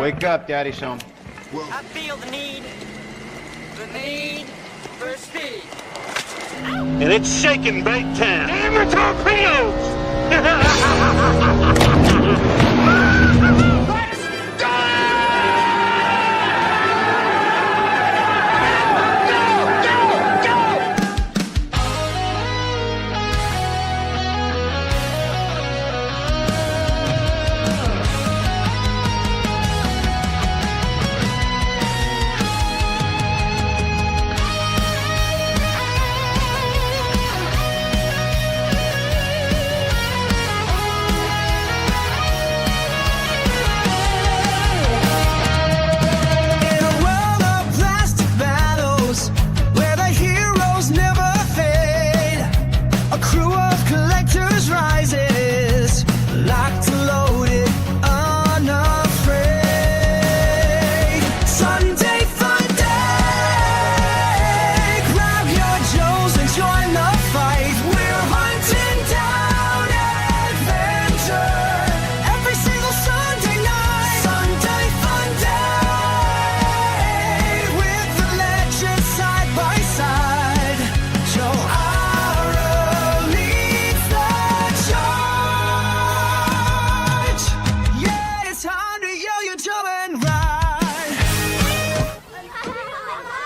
Wake up, Daddy's home. I feel the need for speed. And it's shaking Bait Town. Damn the torpedoes!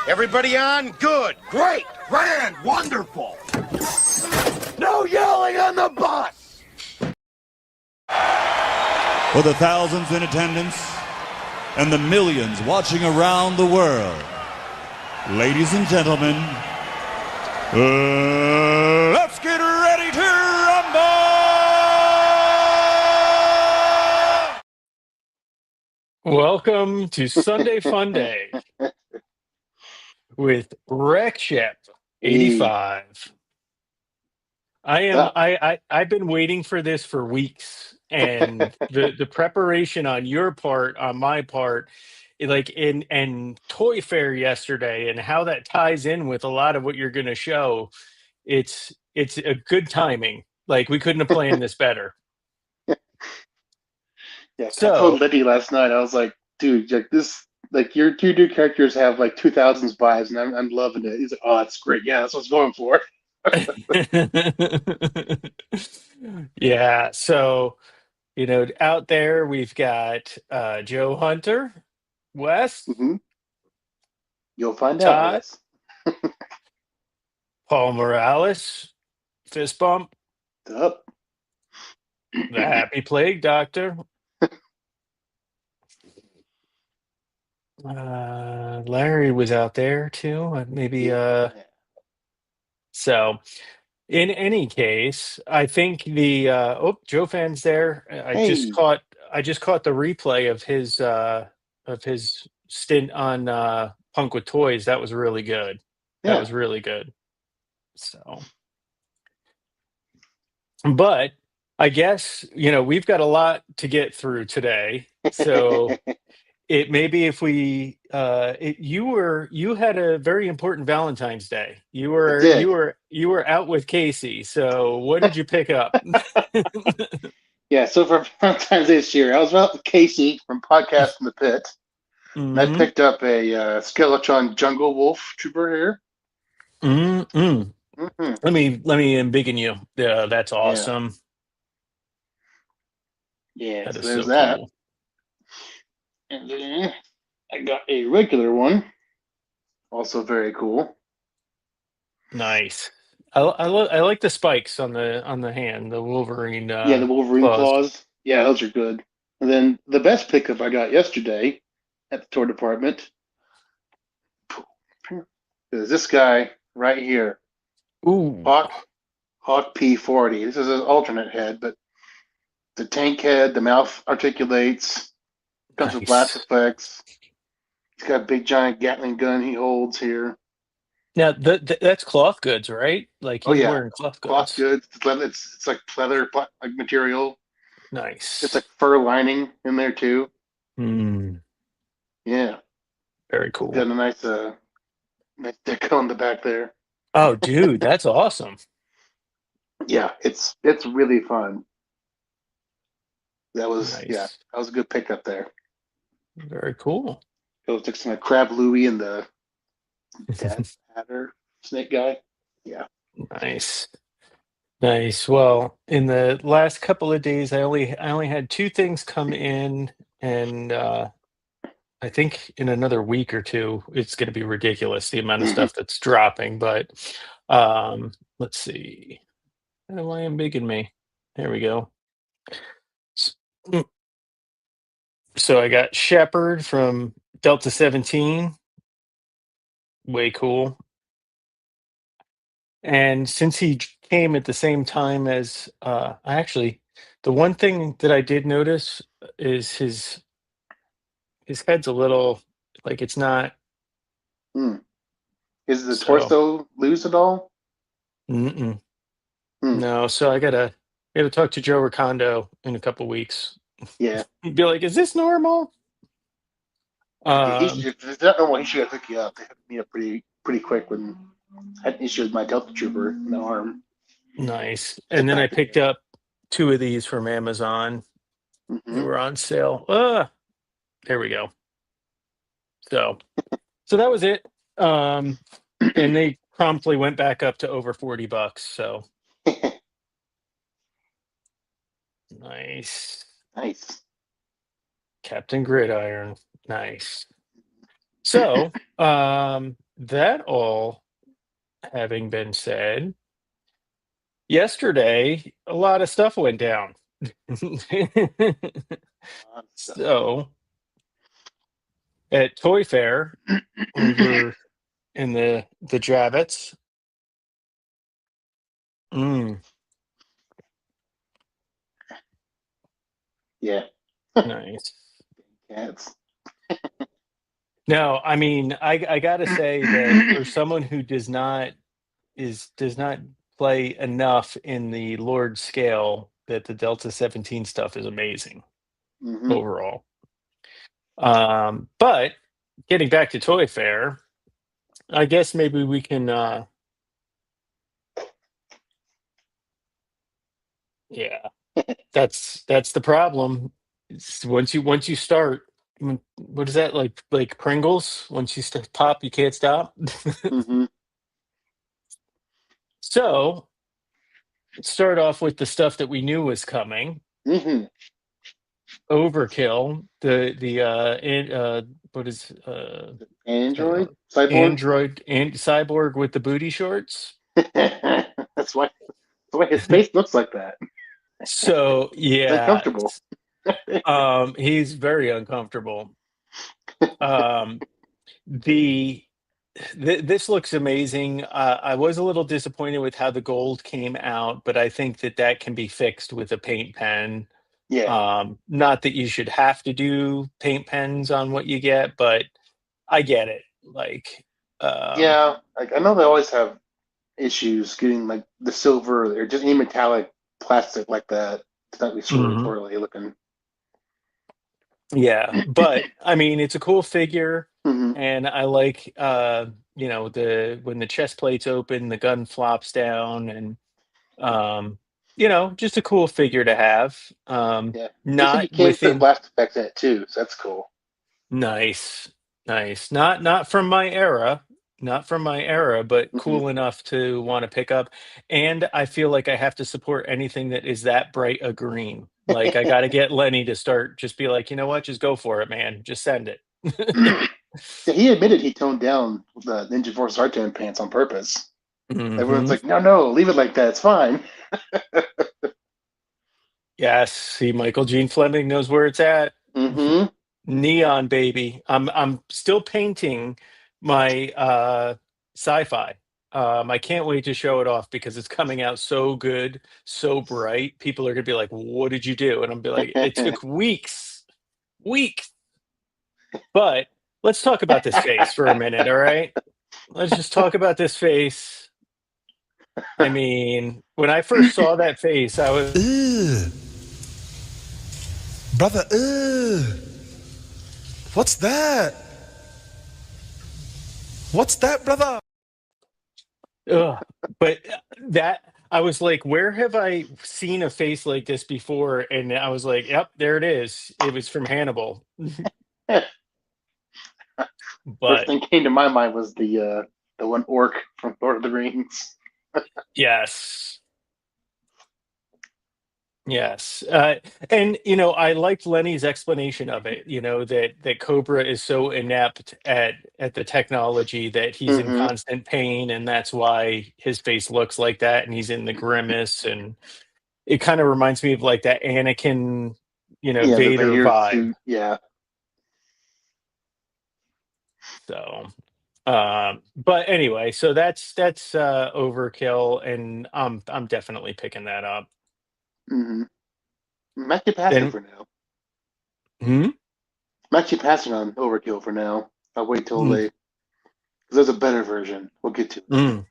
Everybody on? Good. Great. Grand. Wonderful. No yelling on the bus. For the thousands in attendance and the millions watching around the world, ladies and gentlemen, let's get ready to rumble! Welcome to Sunday Funday with Wreckship 85. I've been waiting for this for weeks, and the preparation on your part, on my part, like in Toy Fair yesterday, and how that ties in with a lot of what you're going to show. It's a good timing. Like, we couldn't have planned this better. Yeah, so, I told Liddy last night, I was like, dude, like this, like your two new characters have like 2000s vibes, and I'm loving it. He's like, oh, that's great. Yeah, that's what I was going for. Yeah, so out there we've got Joe Hunter, Wes. Mm-hmm. You'll find Todd, out. Yes. Paul Morales, fist bump. Up. The Happy Plague Doctor. Larry was out there too. Maybe. So, in any case, I think the Joe Fan's there. I just caught the replay of his stint on Punk with Toys. That was really good. Yeah. That was really good. So, but I guess we've got a lot to get through today. So. It maybe if we you had a very important Valentine's Day. You were out with Casey. So what did you pick up? Yeah, so for Valentine's Day this year, I was out with Casey from Podcast in the Pit. Mm-hmm. And I picked up a Skeletron Jungle Wolf Trooper here. Mm-hmm. Mm-hmm. Let me embiggen you. Yeah, that's awesome. Yeah, that so is there's so that. Cool. And then I got a regular one, also very cool. Nice. I like the spikes on the hand, the Wolverine. The Wolverine claws. Yeah, those are good. And then the best pickup I got yesterday at the toy department is this guy right here. Ooh, Hawk P40. This is an alternate head, but the tank head, the mouth articulates. Comes with blast effects. He's got a big giant Gatling gun he holds here. Now that's cloth goods, right? Like he's wearing cloth goods. Cloth goods. It's like leather like material. Nice. It's like fur lining in there too. Yeah. Very cool. Got a nice deco on the back there. Oh, dude, that's awesome. Yeah, it's really fun. That was nice. That was a good pickup there. Very cool. It looks like Crab Louie and the Dad Hatter snake guy. Yeah. Nice. Nice. Well, in the last couple of days, I only had two things come in, and I think in another week or two, it's going to be ridiculous the amount of stuff that's dropping. But let's see. Why am big in me? There we go. S- mm, So I got Shepherd from Delta 17. Way cool. And since came at the same time as I actually, the one thing that I did notice is his head's a little like it's not Hmm. Is the so. torso loose at all? Mm-mm, Hmm. no, so I gotta talk to Joe Ricondo in a couple weeks. Yeah. Be like, is this normal? Um, If it's not normal, he should hook you up. They hooked me up pretty quick when I had an issue with my Delta Trooper in the arm. nice. It's a And then I practice. picked up two of these from Amazon. They Mm-hmm. were on sale. There we go. So that was it. And they promptly went back up to over $40. So nice. Nice. Captain Gridiron. Nice. So, that all having been said, yesterday a lot of stuff went down. So at Toy Fair, we were in the Javits. Mm, Yeah. nice. Cats. No, I mean, I gotta say that for someone who does not play enough in the Lord scale, that the Delta 17 stuff is amazing Mm-hmm. overall. But getting back to Toy Fair, I guess maybe we can yeah, that's the problem. Once you start, what is that like Pringles? Once you pop, you can't stop. Mm-hmm. So let's start off with the stuff that we knew was coming. Mm-hmm. Overkill, what is uh, Android? Cyborg? Android and Cyborg with the booty shorts. That's why his face looks like that. So It's yeah, uncomfortable. he's very uncomfortable. Um, the this looks amazing. I was a little disappointed with how the gold came out, but I think that can be fixed with a paint pen. Yeah. Not that you should have to do paint pens on what you get, but I get it. Like, um, Yeah. Like I know they always have issues getting like the silver or just any metallic plastic like that. It's not mhm. discriminatorily looking. Yeah, but I mean, it's a cool figure, Mm-hmm. and I like, the when the chest plate's open, the gun flops down, and um, just a cool figure to have. Yeah. They said you Not can put within blast effects in it too, so that's cool. Nice, nice. Not from my era, not from my era, but Mm-hmm. cool enough to want to pick up. And I feel like I have to support anything that is that bright a green. Like I got to get Lenny to start just be like, you know what, just go for it, man. Just send it. Yeah, he admitted he toned down the Ninja Force Arcane pants on purpose. Everyone's Hmm. like, no, leave it like that. It's fine. Yes, see, Michael Gene Fleming knows where it's at. Mm-hmm. Neon baby. I'm still painting my sci-fi. I can't wait to show it off because it's coming out so good, so bright. People are gonna be like, "What did you do?" And I'm be like, "It took weeks, weeks." But let's talk about this face for a minute, all right? Let's just talk about this face. I mean, when I first saw that face, I was, Ugh. Brother, ugh. What's that? What's that, brother? ugh. But that I was like, where have I seen a face like this before? And I was like, yep, there it is. It was from Hannibal. First But thing came to my mind was the one orc from Lord of the Rings. yes. Yes. And I liked Lenny's explanation of it, that Cobra is so inept at the technology that he's in Mm-hmm. constant pain, and that's why his face looks like that, and he's in the grimace, and it kind of reminds me of like that Anakin, Yeah, the Vader Vader vibe. suit. Yeah. So but anyway, so that's overkill, and I'm definitely picking that up. Mm-hmm. I'm actually passing Then for now. hmm? I'm actually passing on Overkill for now. I'll wait till Mm, they, because there's a better version. We'll get to mm.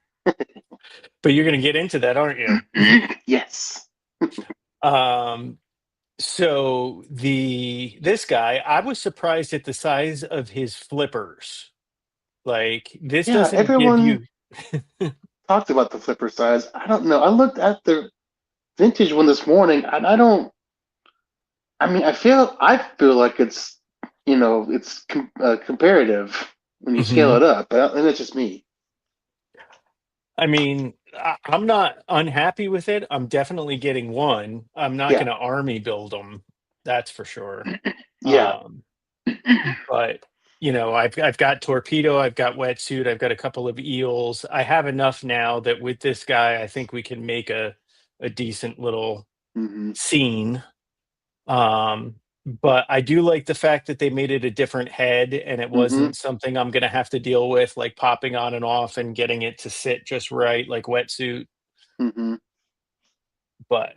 But you're gonna get into that, aren't you? it. Yes. Um, so this guy, I was surprised at the size of his flippers. Like this Yeah, doesn't give everyone you talked about the flipper size. I don't know. I looked at the vintage one this morning, and I don't. I mean, I feel like it's comparative when you scale Mhm. it up, but and that's just me. I mean, I'm not unhappy with it. I'm definitely getting one. I'm not Yeah, gonna army build them, that's for sure. yeah. Um, but I've got torpedo, I've got wetsuit, I've got a couple of eels. I have enough now that with this guy, I think we can make a decent little Hmm. scene. Um, but I do like the fact that they made it a different head, and it Hmm. wasn't something I'm gonna have to deal with, like popping on and off and getting it to sit just right, like wetsuit. Hmm. But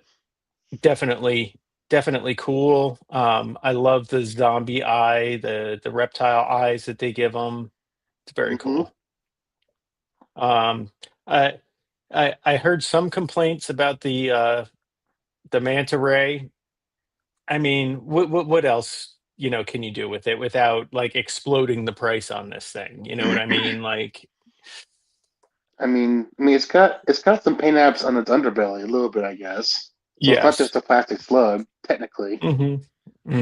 definitely, definitely cool. I love the zombie eye, the reptile eyes that they give them. It's very Hmm. cool. Um, I I heard some complaints about the manta ray. I mean, what else, can you do with it without like exploding the price on this thing? You know what I mean? Like, I mean, it's got some paint apps on its underbelly a little bit, I guess. So it's not yes. just a plastic slug, technically. Mhm.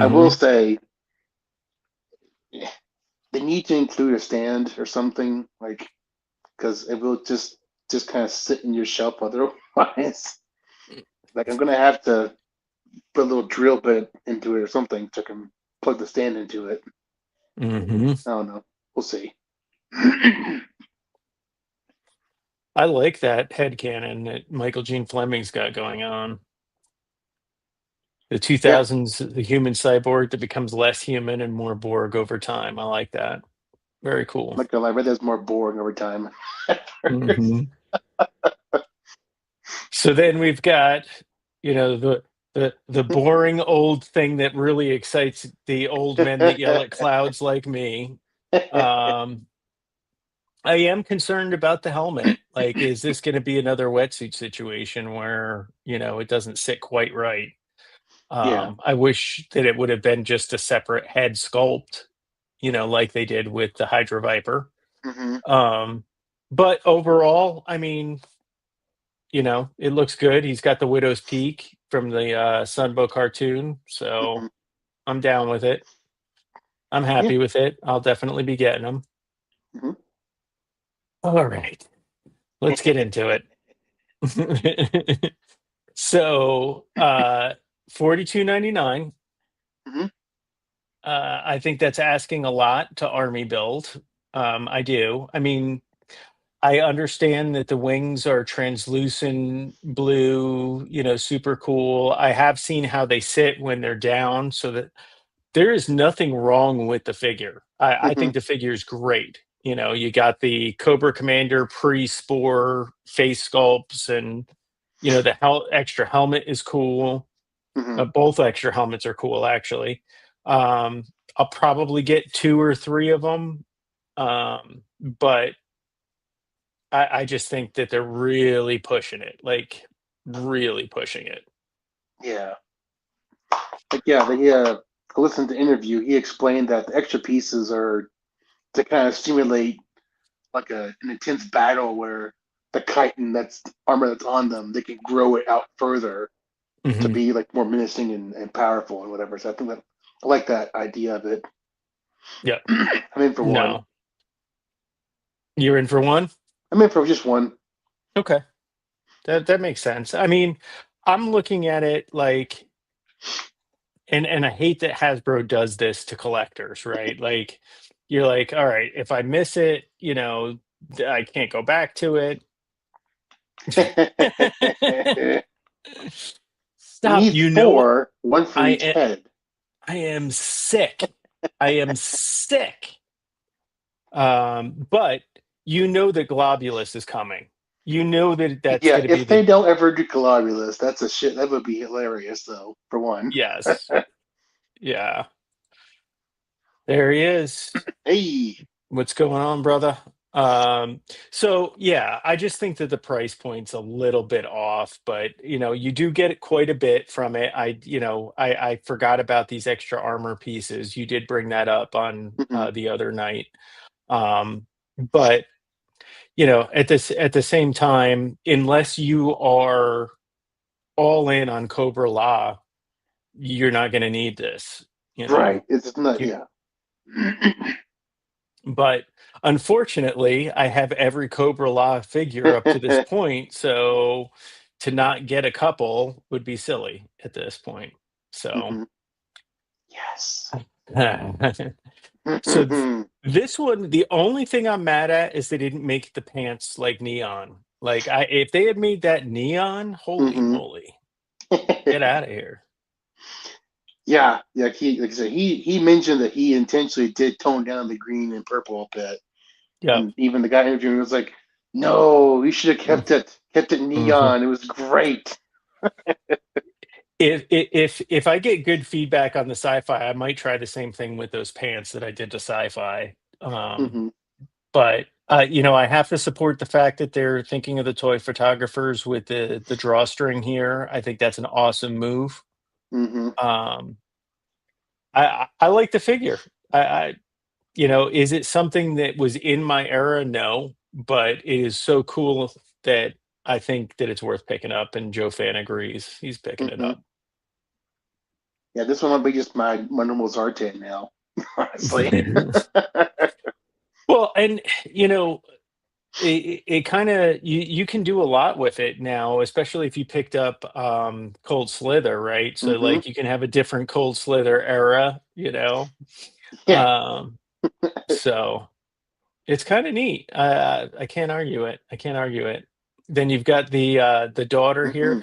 I will Mhm. say they need to include a stand or something, like because it will just kind of sit in your shelf otherwise. Like I'm gonna have to put a little drill bit into it or something so I can plug the stand into it. Mhm. I don't know. We'll see. Hmm. I like that head cannon that Michael Gene Fleming's got going on. The Yeah, 2000s, the human cyborg that becomes less human and more Borg over time. I like that. Very cool. like I read there's more boring over time. Mhm. So then we've got, the boring old thing that really excites the old men that yell at clouds like me. Um, I am concerned about the helmet. Like, is this going to be another wetsuit situation where, it doesn't sit quite right? Yeah. I wish that it would have been just a separate head sculpt, like they did with the Hydra Viper. Hmm. Um, but overall, I mean, it looks good. He's got the Widow's Peak from the Sunbow cartoon, Hmm. so I'm down with it. I'm Yeah. happy with it. I'll definitely be getting them. Hmm. All right, let's get into it. So, 42.99. Hmm. I think that's asking a lot to army build. I do. I mean, I understand that the wings are translucent blue, super cool. I have seen how they sit when they're down, so that there is nothing wrong with the figure. I Hmm. think the figure is great. You got the Cobra Commander pre-spore face sculpts, and the extra helmet is cool. Hmm. Both extra helmets are cool, actually. Um, I'll probably get two or three of them, but I just think that they're really pushing it, like really pushing it. Yeah. Like yeah, I listened to the interview. He explained that the extra pieces are to kind of simulate like an intense battle where the chitin that's armor that's on them, they can grow it out further to Hmm. be like more menacing and powerful and whatever. So I think that I like that idea of it. Yep. I'm in for one. No. You're in for one? I'm in for just one. Okay. That makes sense. I mean, I'm looking at it like, and I hate that Hasbro does this to collectors, right? Like, you're like, all right, if I miss it, I can't go back to it. You Stop. need four, one for I each am, head. I am sick. I am sick. But you know that Globulus is coming. You know that that's Yeah, going to be if they the don't ever do Globulus, that's a shit. That would be hilarious, though. For one. yes. Yeah. There he is. Hey. What's going on, brother? So yeah, I just think that the price point's a little bit off, but you do get quite a bit from it. I forgot about these extra armor pieces. You did bring that up on Mhm. the other night. But at the same time, unless you are all in on Cobra La, you're not going to need this. You Right. know, It's not. you, Yeah. but unfortunately, I have every Cobra La figure up to this point, so to not get a couple would be silly at this point. So, Mhm. Yes. so this one, the only thing I'm mad at is they didn't make the pants like neon. Like if they had made that neon, holy Mhm. moly, get out of here. Yeah. Yeah. Like I said, he mentioned that he intentionally did tone down the green and purple a bit, Yep. and even the guy interviewing was like, "No, you should have kept it Mhm. neon. It was great." If I get good feedback on the sci-fi, I might try the same thing with those pants that I did to sci-fi. Hmm. But I have to support the fact that they're thinking of the toy photographers with the drawstring here. I think that's an awesome move. Hmm. Um, I like the figure. Is it something that was in my era? No, but it is so cool that I think that it's worth picking up. And Joe Fan agrees; he's picking it Hmm. up. Yeah, this one might be just my normal Zartan now, honestly. Well, and you know, it kind of you can do a lot with it now, especially if you picked up Cold Slither, right? So Hmm. like you can have a different Cold Slither era. Yeah. Um, so it's kind of neat. I can't argue it. I can't argue it. Then you've got the daughter here. Hmm.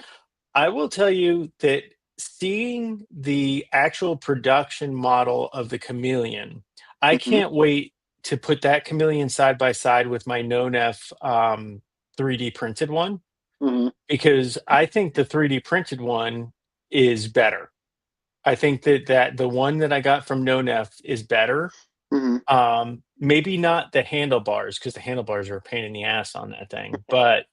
I will tell you that seeing the actual production model of the chameleon, I Hmm. can't wait to put that chameleon side by side with my NoNef 3D printed one Hmm. because I think the 3D printed one is better. I think that the one that I got from NoNef is better. Hmm. Maybe not the handlebars because the handlebars are a pain in the ass on that thing, but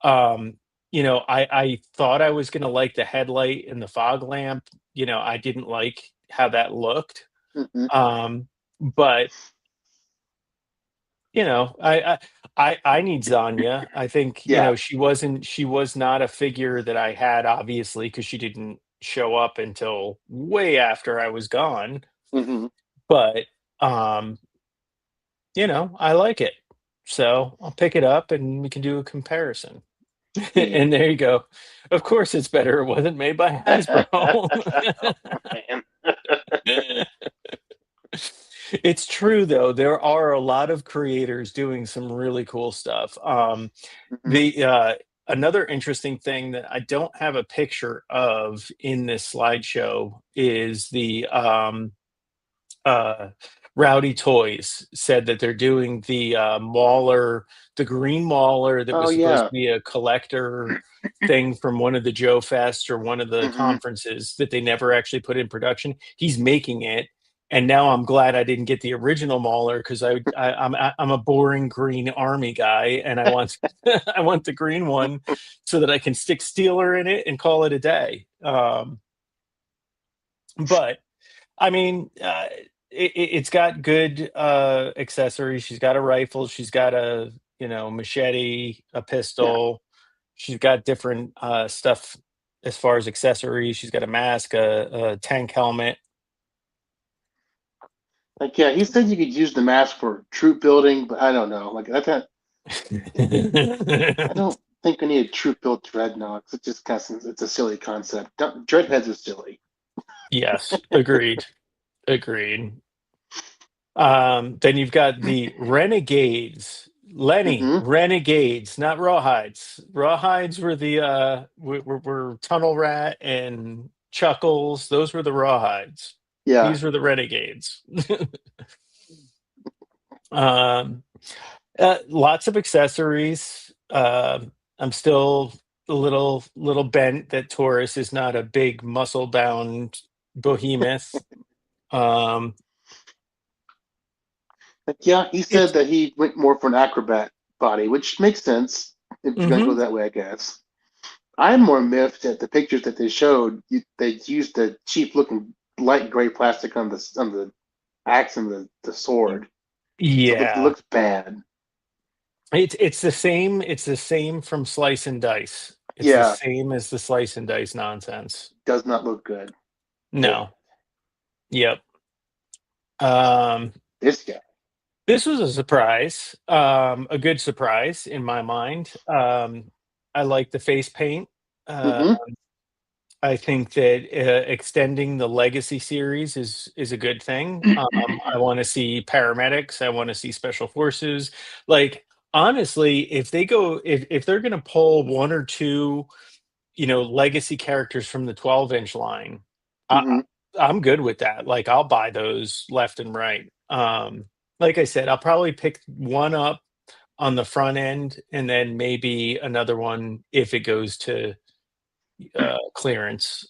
um, I thought I was gonna like the headlight and the fog lamp. I didn't like how that looked. Hmm. But I need Zanya. I think, Yeah. she was not a figure that I had obviously because she didn't show up until way after I was gone. Hmm. But um, I like it. So I'll pick it up and we can do a comparison. Yeah. And there you go. Of course it's better. It wasn't made by Hasbro. Oh, man. It's true though. There are a lot of creators doing some really cool stuff. Hmm. The Another interesting thing that I don't have a picture of in this slideshow is the uh, Rowdy Toys said that they're doing the Mauler, the green Mauler that Oh was supposed yeah. to be a collector thing from one of the Joe Fests or one of the Hmm. conferences that they never actually put in production. He's making it. And now I'm glad I didn't get the original Mauler because I'm a boring green army guy and I want I want the green one so that I can stick Steeler in it and call it a day. But I mean, it's got good accessories. She's got a rifle. She's got a machete, a Yeah. pistol. She's got different stuff as far as accessories. She's got a mask, a tank helmet. Like, yeah, he said you could use the mask for troop building, but I don't know. Like, I don't think we need a troop built dreadnoughts. It just kind of it's a silly concept. Dreadheads are silly. Yes, agreed. Agreed. Then you've got the Renegades. Lenny, Mm-hmm. Renegades, not Rawhides. Rawhides were the were Tunnel Rat and Chuckles. Those were the Rawhides. Yeah. These were the Renegades. um, Lots of accessories. I'm still a little bent that Taurus is not a big muscle bound behemoth. Um, Like, yeah, he said it's that he went more for an acrobat body, which makes sense if you're gonna go mhm. that way, I guess. I'm more miffed at the pictures that they showed. They used the cheap looking light gray plastic on the axe and the sword, so it Yeah. looks bad. It's the same from Slice and Dice. It's the Yeah, same as the Slice and Dice nonsense. does not look good. But No. Yep. Um, this guy, this was a surprise. A good surprise in my mind. I like the face paint. Uh, mm-hmm, I think that extending the Legacy series is a good thing. I want to see paramedics. I want to see special forces. Like honestly, if they're going to pull one or two, legacy characters from the 12-inch line, mm-hmm. I'm good with that. Like I'll buy those left and right. Like I said, I'll probably pick one up on the front end and then maybe another one if it goes to clearance.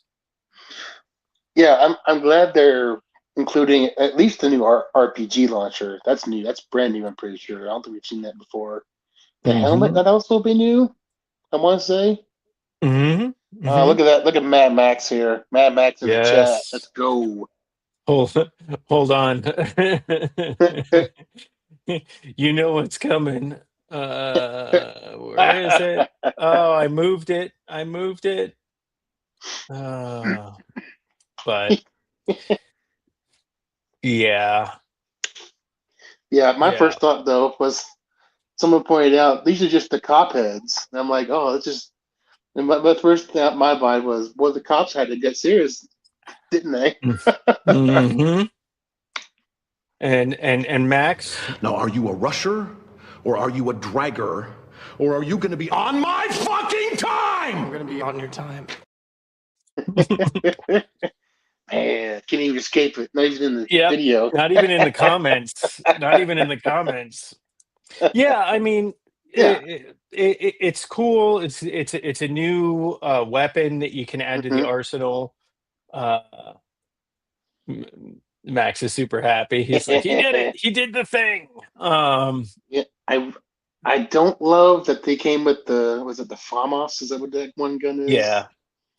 Yeah, I'm glad they're including at least the new RPG launcher. That's new. That's brand new. I'm pretty sure. I don't think we've seen that before. The helmet Mhm. that also be new. I want to say. Mhm. Look Mhm. at that. Look at Mad Max here. Mad Max in the chat. Let's Yes. go. Hold hold on. You know what's coming. Where is it? Oh, I moved it. I moved it. But yeah. Yeah, my Yeah. first thought though was someone pointed out these are just the cop heads. And I'm like, oh, it's just. And my first thought, my mind was, well, the cops had to get serious, didn't they? Mhm. And Max, Now, are you a rusher? Or are you a dragger? Or are you going to be on my fucking time? We're gonna be on your time. Man, can't even escape it. Not even in the yep, video. not even in the comments. Not even in the comments. Yeah, I mean, Yeah. it's cool. It's a new weapon that you can add to the Hmm. arsenal. Uh, Max is super happy. He's like, he did it. He did the thing. Yeah, I don't love that they came with the was it the FAMAS? Is that what that one gun is? Yeah,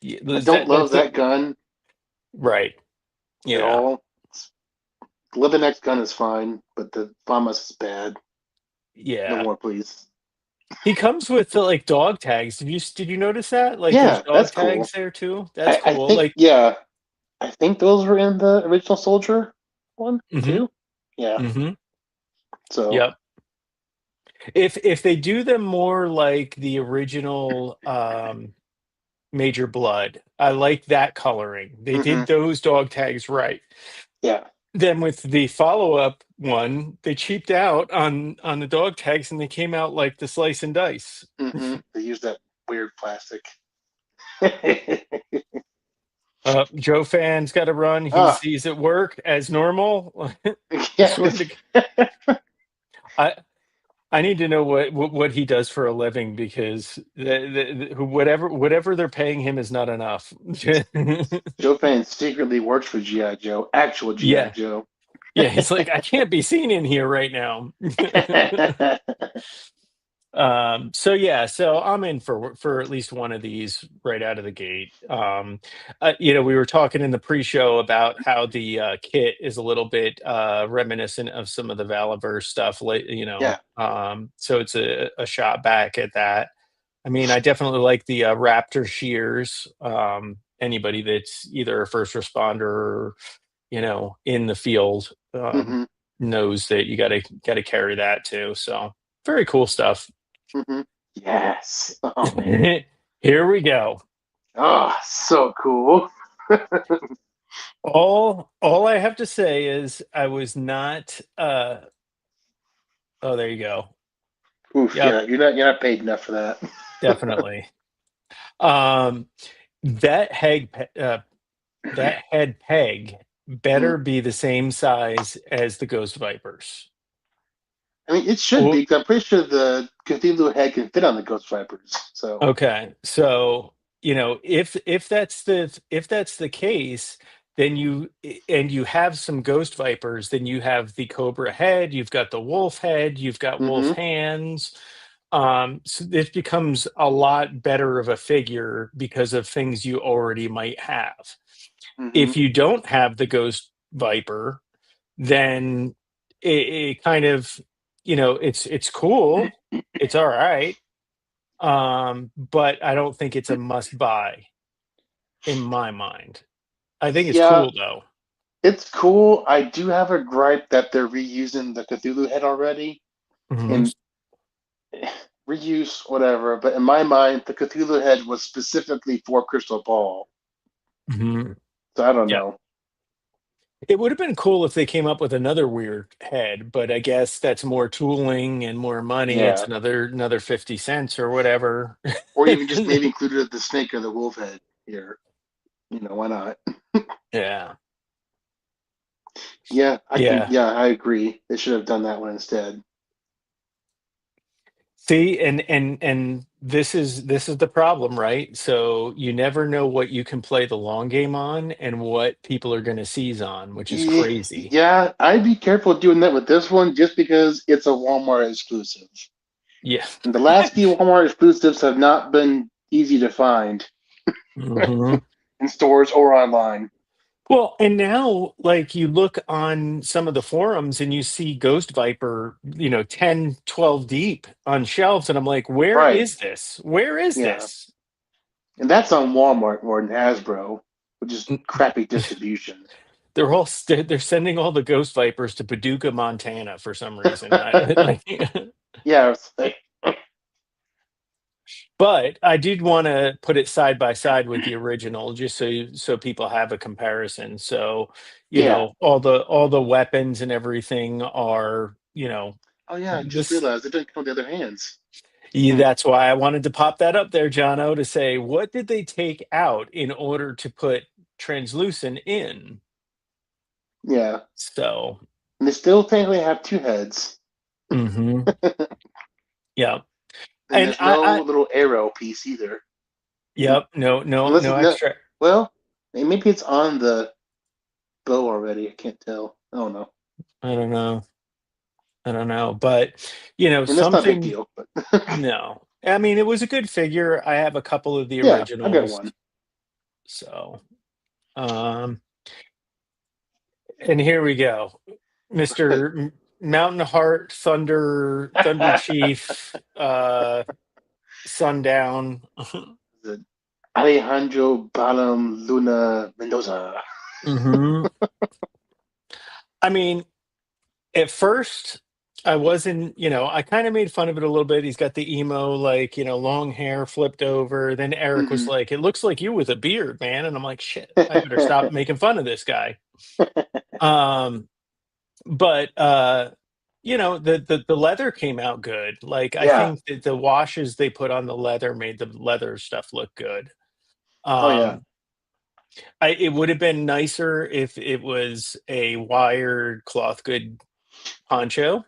yeah, I don't love that's that gun right. at Yeah, all. The Leatherneck's gun is fine, but the FAMAS is bad. No yeah. more, please. He comes with like dog tags. Did you notice that? Like there's Yeah, dog that's tags cool. there too. That's I cool. think Like, yeah, I think those were in the original Soldier one hmm too. Yeah. hmm So. yep. If they do them more like the original Major Blood, I like that coloring. They Hmm. did those dog tags right. Yeah. Then with the follow-up one, they cheaped out on the dog tags and they came out like the Slice and Dice. They use that weird plastic. Joe Fan's got to run. Ah, He's at work as normal. yeah. Swear to I I need to know what he does for a living because whatever they're paying him is not enough. Joe Fan secretly works for GI Joe, actual GI Yeah, Joe. yeah. He's like, I can't be seen in here right now. So yeah, so I'm in for at least one of these right out of the gate. We were talking in the pre-show about how the kit is a little bit reminiscent of some of the Valaverse stuff, like Yeah. so it's a shot back at that. I mean, I definitely like the Raptor shears. Anybody that's either a first responder in the field, Mm-hmm. knows that you gotta carry that too. So very cool stuff. Mm-hmm. Yes. Oh man. Here we go. Oh, so cool. All I have to say is I was not oh, there you go. Oof. Yep, Yeah, you're not paid enough for that. definitely. Um that that head peg Mhm. better be the same size as the Ghost Vipers. I mean, it should be, Well, 'cause I'm pretty sure the Cthulhu head can fit on the Ghost Vipers. So, okay. So, if that's the case, then and you have some Ghost Vipers, then you have the Cobra head, you've got the wolf head, you've got wolf hmm hands. So this becomes a lot better of a figure because of things you already might have. hmm If you don't have the Ghost Viper, then it kind of, it's cool. It's all right. But I don't think it's a must buy in my mind. I think it's yeah, cool though. it's cool. I do have a gripe that they're reusing the Cthulhu head already, Hmm. and reuse whatever. But in my mind, the Cthulhu head was specifically for Crystal Ball. Hmm. So I don't Yeah. know. It would have been cool if they came up with another weird head, but I guess that's more tooling and more money. It's Yeah, another 50 cents or whatever. or even just maybe included the snake or the wolf head here. Why not? Yeah. Yeah, I can. Yeah. Yeah, I agree. They should have done that one instead. See, and this is the problem, right? So you never know what you can play the long game on and what people are going to seize on, which is crazy. Yeah, I'd be careful doing that with this one just because it's a Walmart exclusive. Yeah. And the last few Walmart exclusives have not been easy to find Hmm. in stores or online. Well, and now, like, you look on some of the forums and you see Ghost Viper, 10, 12 deep on shelves. And I'm like, where Right. is this? Where is Yeah. this? And that's on Walmart more than Hasbro, which is Mm. crappy distribution. They're sending all the Ghost Vipers to Paducah, Montana for some reason. Like, Yeah, it's like, but I did want to put it side by side with the original, just so people have a comparison. So, yeah. all the weapons and everything are, Oh yeah, I just this. realized it doesn't come with the other hands. Yeah, Hmm. that's why I wanted to pop that up there, Jono, to say what did they take out in order to put translucent in? Yeah. So, And they still technically have two heads. hmm, yeah, And and there's no little arrow piece either. yep, no, no, Unless no it's not, extra. well, maybe it's on the bow already. I can't tell. I don't know. I don't know. I don't know, but And that's not a big something. deal, but No, I mean it was a good figure. I have a couple of the yeah, I got originals, one. so um, and here we go, Mister Mountain Heart Thunder Chief, Sundown. The Alejandro Balam Luna Mendoza. Hmm. I mean, at first, I wasn't, I kind of made fun of it a little bit. He's got the emo, like, long hair flipped over. Then Eric was Hmm. like, it looks like you with a beard, man. And I'm like, shit, I better stop making fun of this guy. Um, but the leather came out good. Like, I Yeah. think that the washes they put on the leather made the leather stuff look good. Oh yeah. Um, it would have been nicer if it was a wired cloth good poncho.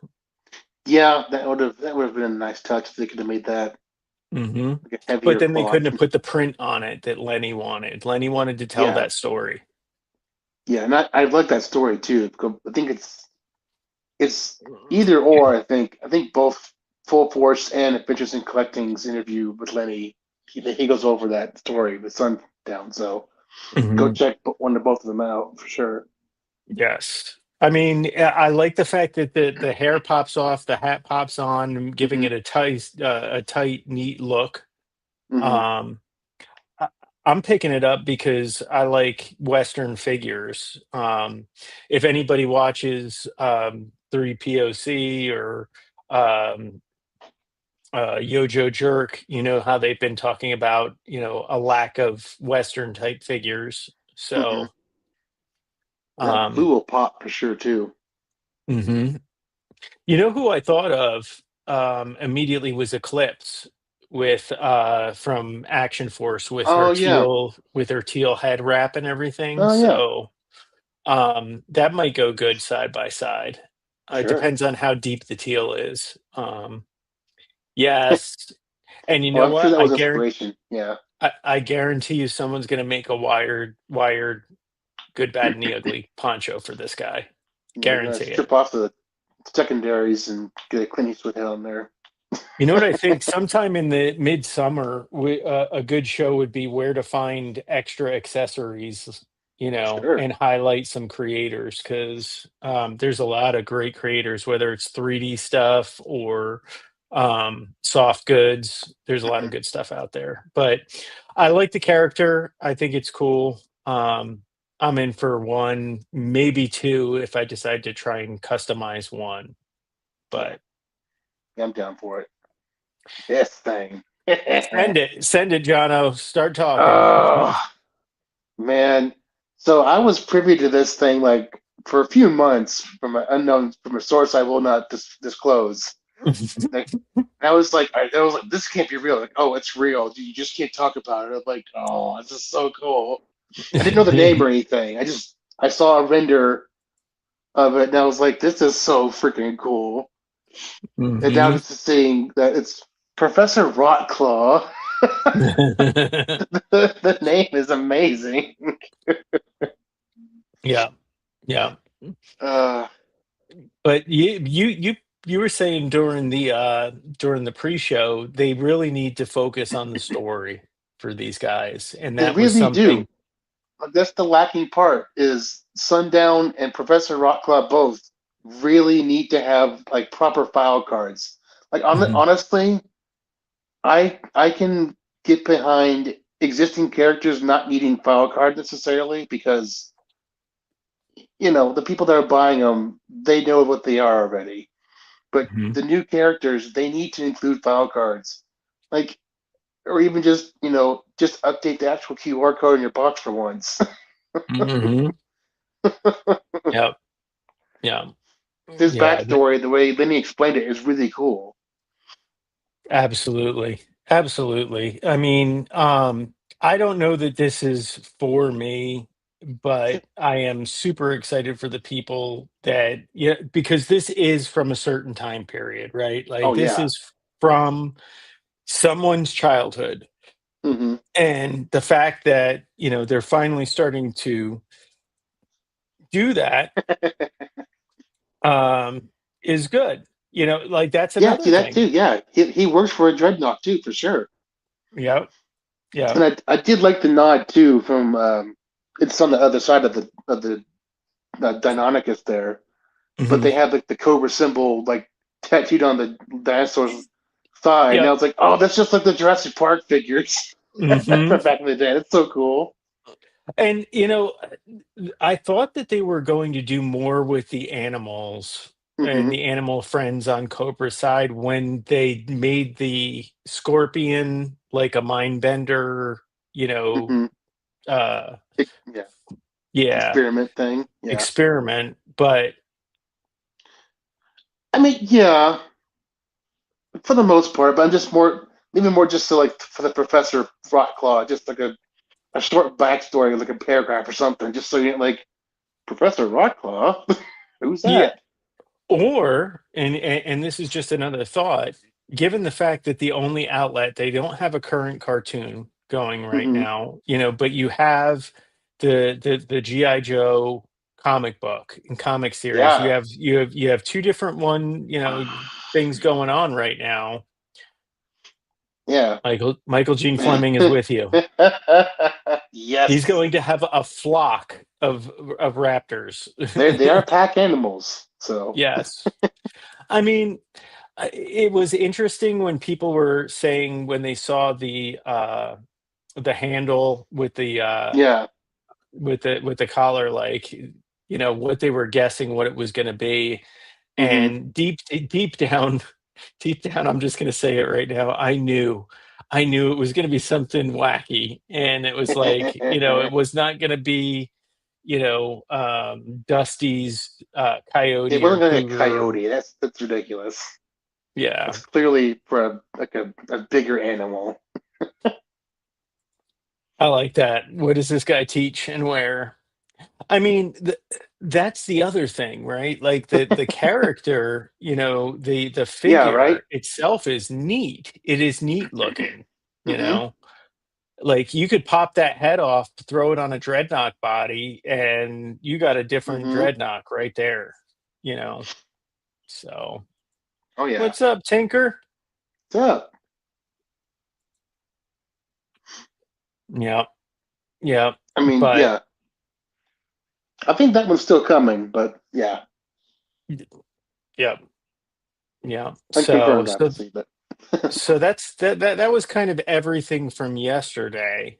Yeah, that would have been a nice touch if they could have made that Hmm. like a But heavier then they couldn't cloth. have put the print on it that Lenny wanted. Lenny wanted to tell Yeah. that story. Yeah, and I like that story too. Because I think it's either or. I think both Full Force and Adventures in Collecting's interview with Lenny, he goes over that story with Sundown. So go Hmm. check one or both of them out for sure. Yes. I mean, I like the fact that the hair pops off, the hat pops on, giving Hmm. it a tight, neat look. Hmm. Um, I'm picking it up because I like Western figures. If anybody watches 3POC or um, Yojo Jerk, you know how they've been talking about, a lack of Western type figures. Hmm. So, That blue um, will pop for sure too. mhm. You know who I thought of immediately was Eclipse with from Action Force Oh yeah. with her teal head wrap and everything. Oh yeah. So that might go good side by side. It Sure. depends on how deep the teal is. Yes, and you Oh, know I'm sure what? that was inspiration. Yeah. I guarantee you someone's going to make a wired good, bad, and the ugly poncho for this guy. Yeah, they're gonna Guarantee it. strip off the secondaries and get a Clint Eastwood head on there. You know what I think? Sometime in the midsummer, a good show would be where to find extra accessories, Sure. and highlight some creators because there's a lot of great creators, whether it's 3D stuff or soft goods. There's a lot of Hmm. good stuff out there. But I like the character. I think it's cool. I'm in for one, maybe two, if I decide to try and customize one. Yeah. But Yeah, I'm down for it. This thing. send it, Jono. Start talking. Oh man. So I was privy to this thing like for a few months from a source I will not disclose. Like I was like, I was like, this can't be real. Like, oh, it's real. You just can't talk about it. I'm like, oh, this is so cool. I didn't know the name or anything. I saw a render of it, and I was like, this is so freaking cool. And now Hmm. just seeing that it's Professor Rotclaw. The name is amazing. Yeah, yeah. Uh, But you were saying during the pre-show, they really need to focus on the story for these guys, and they that was really do. something. That's the lacking part is Sundown and Professor Rotclaw both really need to have like proper file cards. Like Mhm, honestly, I can get behind existing characters not needing file card necessarily because the people that are buying them they know what they are already. But mhm, the new characters they need to include file cards, like or even just update the actual QR code in your box for once. mhm. Yeah, yeah, His yeah. backstory, the way Lenny explained it, is really cool. Absolutely. Absolutely. I mean, I don't know that this is for me, but I am super excited for the people that, yeah, because this is from a certain time period, right? Like Oh this yeah. is from someone's childhood. Hmm. And the fact that, they're finally starting to do that um is good. Like that's Yeah, see another that thing. too. Yeah, he works for a dreadnought too, for sure. Yep. And Yep. I did like the nod too from it's on the other side of the Deinonychus there, but Hmm. they had like the cobra symbol like tattooed on the dinosaur's thigh, and I Yep. was like, oh, that's just like the Jurassic Park figures Hmm. from back in the day. That's so cool. And I thought that they were going to do more with the animals and Hmm. the animal friends on Cobra's side when they made the scorpion like a mind bender, you know, Hmm. uh Yeah, yeah, experiment thing. Yeah, experiment. But I mean, yeah, for the most part, but I'm just maybe more just to like for the Professor Rockclaw, just like a short backstory, like a paragraph or something, just so you like Professor Rockclaw. Who's yeah, that? or and this is just another thought, given the fact that the only outlet they don't have a current cartoon going right Hmm. now, but you have the GI Joe comic book and comic series. You Yeah. have two different things going on right now. Yeah. Michael Gene Fleming is with you. He's Yes. going to have a flock of raptors. They are pack animals. So Yes. I mean, it was interesting when people were saying when they saw the handle with the Yeah. with the collar, like, what they were guessing what it was going to be. Mm-hmm. And deep down, deep down, I'm just going to say it right now. I knew it was going to be something wacky, and it was like, it was not going to be, Dusty's It coyote or wasn't gonna be a cougar. coyote. That's ridiculous. Yeah, It's clearly for a bigger animal. I like that. What does this guy teach and where? I mean, that's the other thing, right? Like the character, the Yeah, right? figure itself is neat. It is neat looking, you Mm-hmm. know? Like you could pop that head off, throw it on a dreadnought body, and you got a different Mm-hmm. dreadnought right there, you know? So, Oh yeah. what's up, Tinker? What's up? Yeah, yeah, I mean, but yeah. I think that one's still coming, but yeah. yeah, yeah. So, Unconfirmed so, obviously, but so that was kind of everything from yesterday.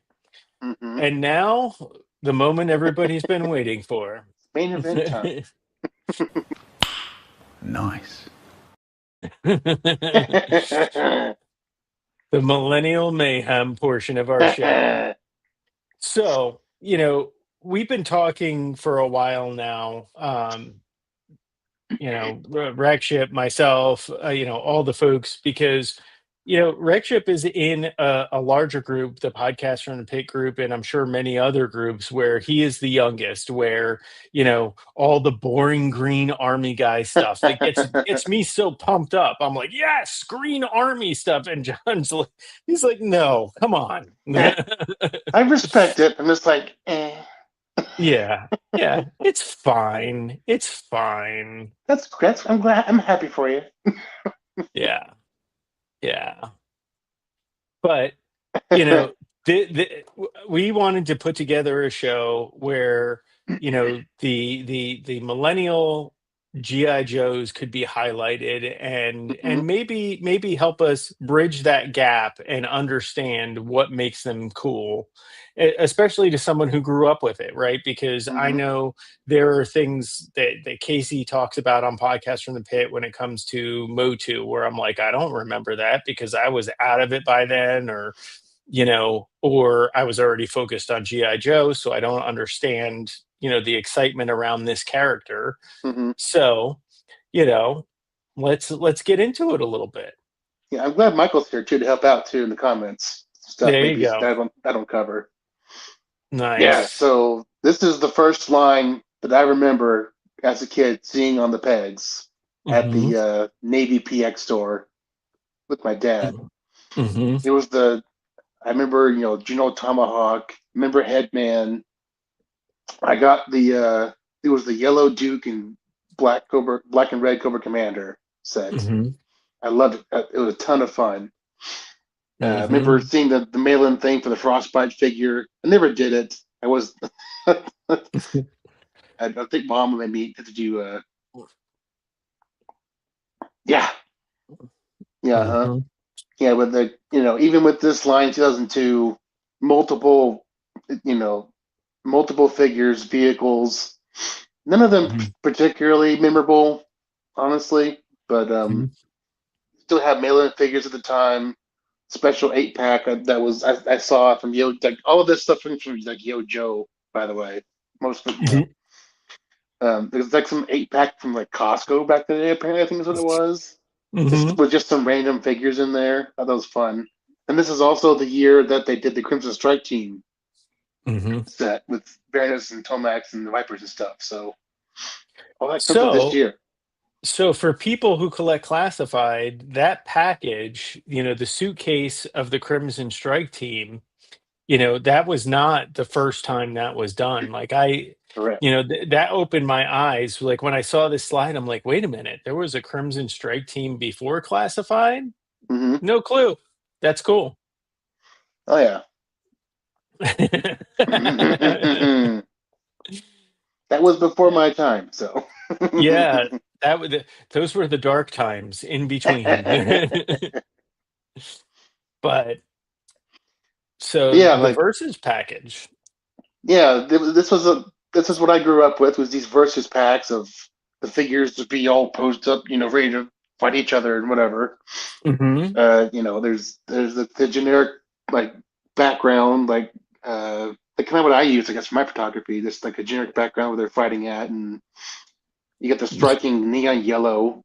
mm-hmm. And now, the moment everybody's been waiting for. Main event time. The Nice. Millennial Mayhem portion of our show. So, we've been talking for a while now. Rekship, myself, all the folks, because Rekship is in a larger group, the podcast from the pit group, and I'm sure many other groups where he is the youngest, where all the boring green army guy stuff that gets me so pumped up. I'm like, yes, green army stuff, and John's like, he's like, no, come on. I respect it. I'm just like, eh. Yeah, yeah, it's fine. It's fine. That's I'm glad I'm happy for you. Yeah, yeah. But you know, we wanted to put together a show where the millennial GI Joes could be highlighted, and Mm-hmm. maybe help us bridge that gap and understand what makes them cool, especially to someone who grew up with it, right? Because I Mm-hmm. know there are things that Casey talks about on Podcast from the Pit when it comes to Motu, where I'm like, I don't remember that because I was out of it by then, or I was already focused on GI Joe, so I don't understand the excitement around this character. Mm-hmm. So, you know, let's get into it a little bit. Yeah, I'm glad Michael's here too to help out too in the comments stuff. There you Maybe go. I don't cover. Yeah, Nice. so this is the first line that I remember as a kid seeing on the pegs at Mm-hmm. the Navy PX store with my dad. Mm-hmm. It was I remember, Juno Tomahawk, remember Headman. I got it was the Yellow Duke and Black and Red Cobra Commander set. Mm-hmm. I loved it. It was a ton of fun. I remember Mm-hmm. seeing the mail-in thing for the Frostbite figure. I never did it. I was, I think Mom made me to do. Yeah, yeah, huh? Mm-hmm. Yeah, with even with this line 2002, multiple, you know, multiple figures, vehicles. None of them particularly memorable, honestly, but Mm-hmm. still have mail-in figures at the time. Special 8-pack that was I saw from like all of this stuff from like Yo Joe, by the way. Most of it, there's like some 8-pack from like Costco back in the day. Apparently, I think is what it was. Mm-hmm. Just with just some random figures in there. I thought that was fun. And this is also the year that they did the Crimson Strike team Mm-hmm. set with Baroness and Tomax and the Vipers and stuff. So all that comes out this So, year. so for people who collect classified, that package, the suitcase of the Crimson Strike team, that was not the first time that was done. Like Correct. that opened my eyes. Like when I saw this slide, I'm like, wait a minute, there was a Crimson Strike team before classified? Mm-hmm. No clue. That's cool. Oh yeah. That was before my time, so Yeah, those were the dark times in between. But So Yeah, the like versus package. yeah, this is what I grew up with was these versus packs of the figures to be all posed up, ready to fight each other and whatever. Hmm. There's the generic like background like kind of what I use I guess for my photography, just like a generic background where they're fighting at, and you get the striking neon yellow.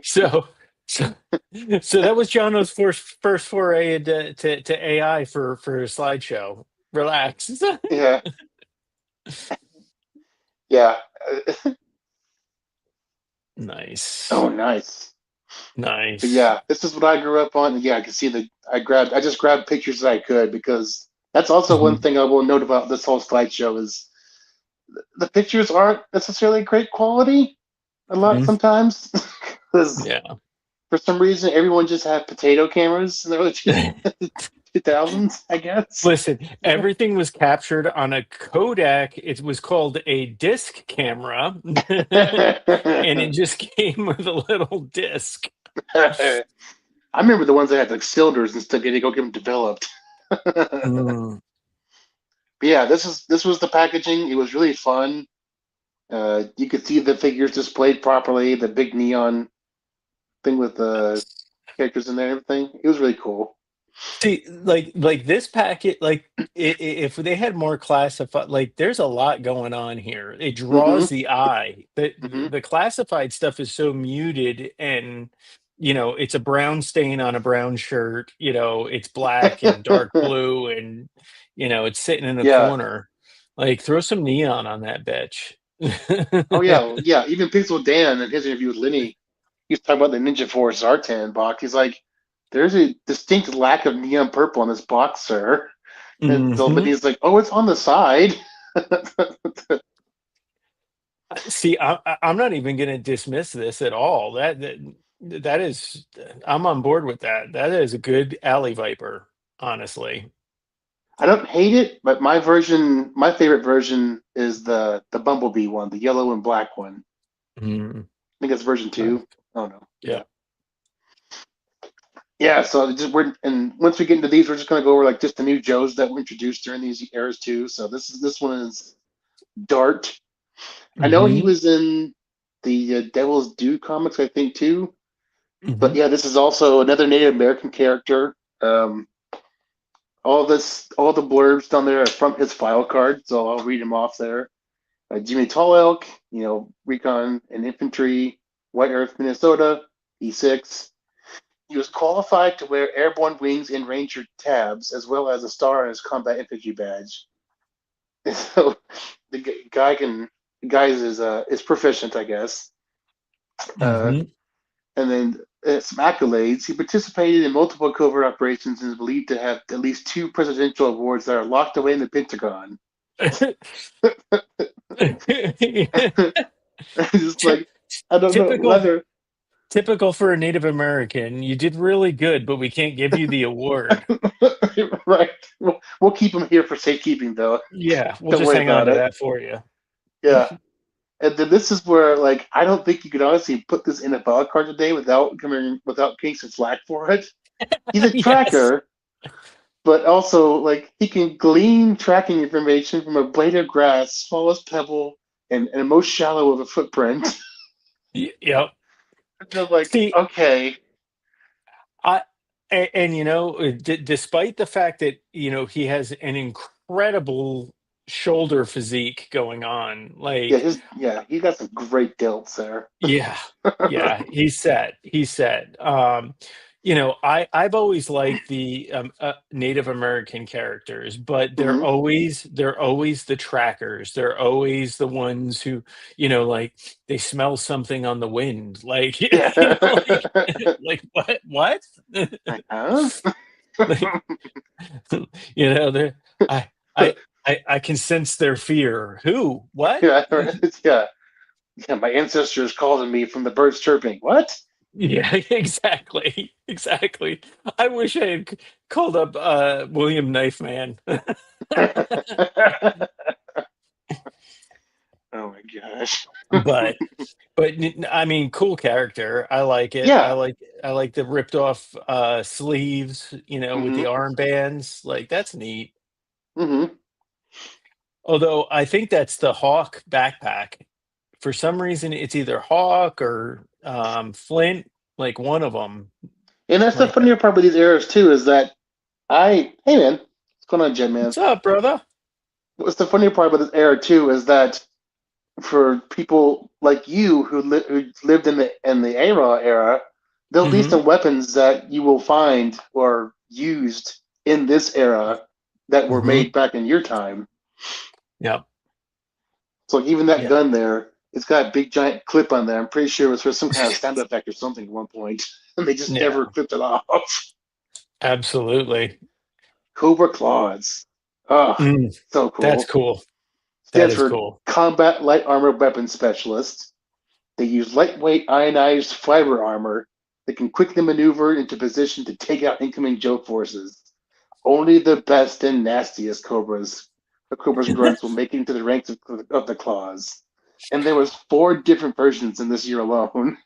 So, so, so that was Jono's first foray to AI for a slideshow. Relax. Yeah, yeah. Nice, Oh, nice. But nice. yeah, this is what I grew up on. Yeah, I can see I just grabbed pictures that I could, because that's also one Mhm. thing I will note about this whole slideshow is the pictures aren't necessarily great quality a lot Mhm. sometimes. Because Yeah. for some reason everyone just had potato cameras in the early 2000s, I guess. Listen, everything was captured on a Kodak. It was called a disc camera, and it just came with a little disc. I remember the ones that had like cylinders and stuff. You had to go get them developed. Mm. But yeah, this was the packaging. It was really fun. You could see the figures displayed properly. The big neon thing with the characters in there and everything. It was really cool. See, like this packet, like if they had more classified, like there's a lot going on here. It Hmm. draws the eye. The Hmm. the classified stuff is so muted, and it's a brown stain on a brown shirt. It's black and dark blue, and it's sitting in a Yeah. corner. Like throw some neon on that bitch. Oh yeah. Yeah. Even Pixel Dan in his interview with Lenny, he was talking about the Ninja Force Zartan box. He's like, "There's a distinct lack of neon purple on this box, sir." And so Hmm. Lenny's like, "Oh, it's on the side." See, I'm not even going to dismiss this at all. That is, I'm on board with that. That is a good alley viper, honestly. I don't hate it, but my favorite version is the Bumblebee one, the yellow and black one. Mm, I think it's version uh, 2. Oh no, yeah. yeah, yeah. So and once we get into these, we're just gonna go over like just the new Joes that were introduced during these eras too. So this one is Dart. I know he Hmm. was in the Devil's Due comics, I think too. But Hmm. yeah, this is also another Native American character. Um, all the blurbs down there are from his file card, so I'll read them off there. Jimmy Tall Elk, Recon and Infantry, White Earth, Minnesota, E6. He was qualified to wear airborne wings and Ranger tabs, as well as a star on his combat infantry badge. So the guy is proficient, I guess. Uh, Hmm. and then some accolades. He participated in multiple covert operations and is believed to have at least 2 presidential awards that are locked away in the Pentagon. Just Ty- like I don't know typical, whether typical for a Native American. You did really good, but we can't give you the award. right. We'll keep him here for safekeeping, though. Yeah, we'll Don't just worry hang on about to it. that for you. Yeah. And then this is where, like, I don't think you could honestly put this in a file card today without getting some flack for it. He's a Yes. tracker, but also like he can glean tracking information from a blade of grass, smallest pebble, and most shallow of a footprint. Yep. Just like, See, okay, I and despite the fact that he has an incredible shoulder physique going on, like he got some great delts there. yeah, yeah, he's set. I've always liked the Native American characters, but they're Hmm. always the trackers. They're always the ones who like they smell something on the wind, like Yeah. like like what Like, huh? like they're I I I can sense their fear. Who? What? Yeah, yeah, yeah. My ancestors calling me from the birds chirping. What? Yeah, exactly. Exactly. I wish I had called up William Knife Man. Oh my gosh. but I mean, cool character. I like it. I Yeah, like I like the ripped off sleeves, with the Mm-hmm. armbands. Like that's neat. Mm-hmm. Although I think that's the Hawk backpack. For some reason, it's either Hawk or Flint, like one of them. And that's the Like, funnier part with these eras too, is that hey man, what's going on, Jet Man? what's up, brother? What's the funnier part about this era too is that for people like you who lived in the era, there'll be Hmm. some weapons that you will find or used in this era that were Hmm. made back in your time. Yep. So even that Yeah. gun there, it's got a big giant clip on there. I'm pretty sure it was for some kind of sound effect or something at one point, and they just Yeah. never clipped it off. Absolutely. Cobra Claws. Oh, Mm, so that's cool. cool. That Stands is for cool. Combat Light Armor Weapon Specialist. They use lightweight ionized fiber armor that can quickly maneuver into position to take out incoming Joe forces. Only the best and nastiest Cobra's grunts will make it into the ranks of the claws. And there was 4 different versions in this year alone.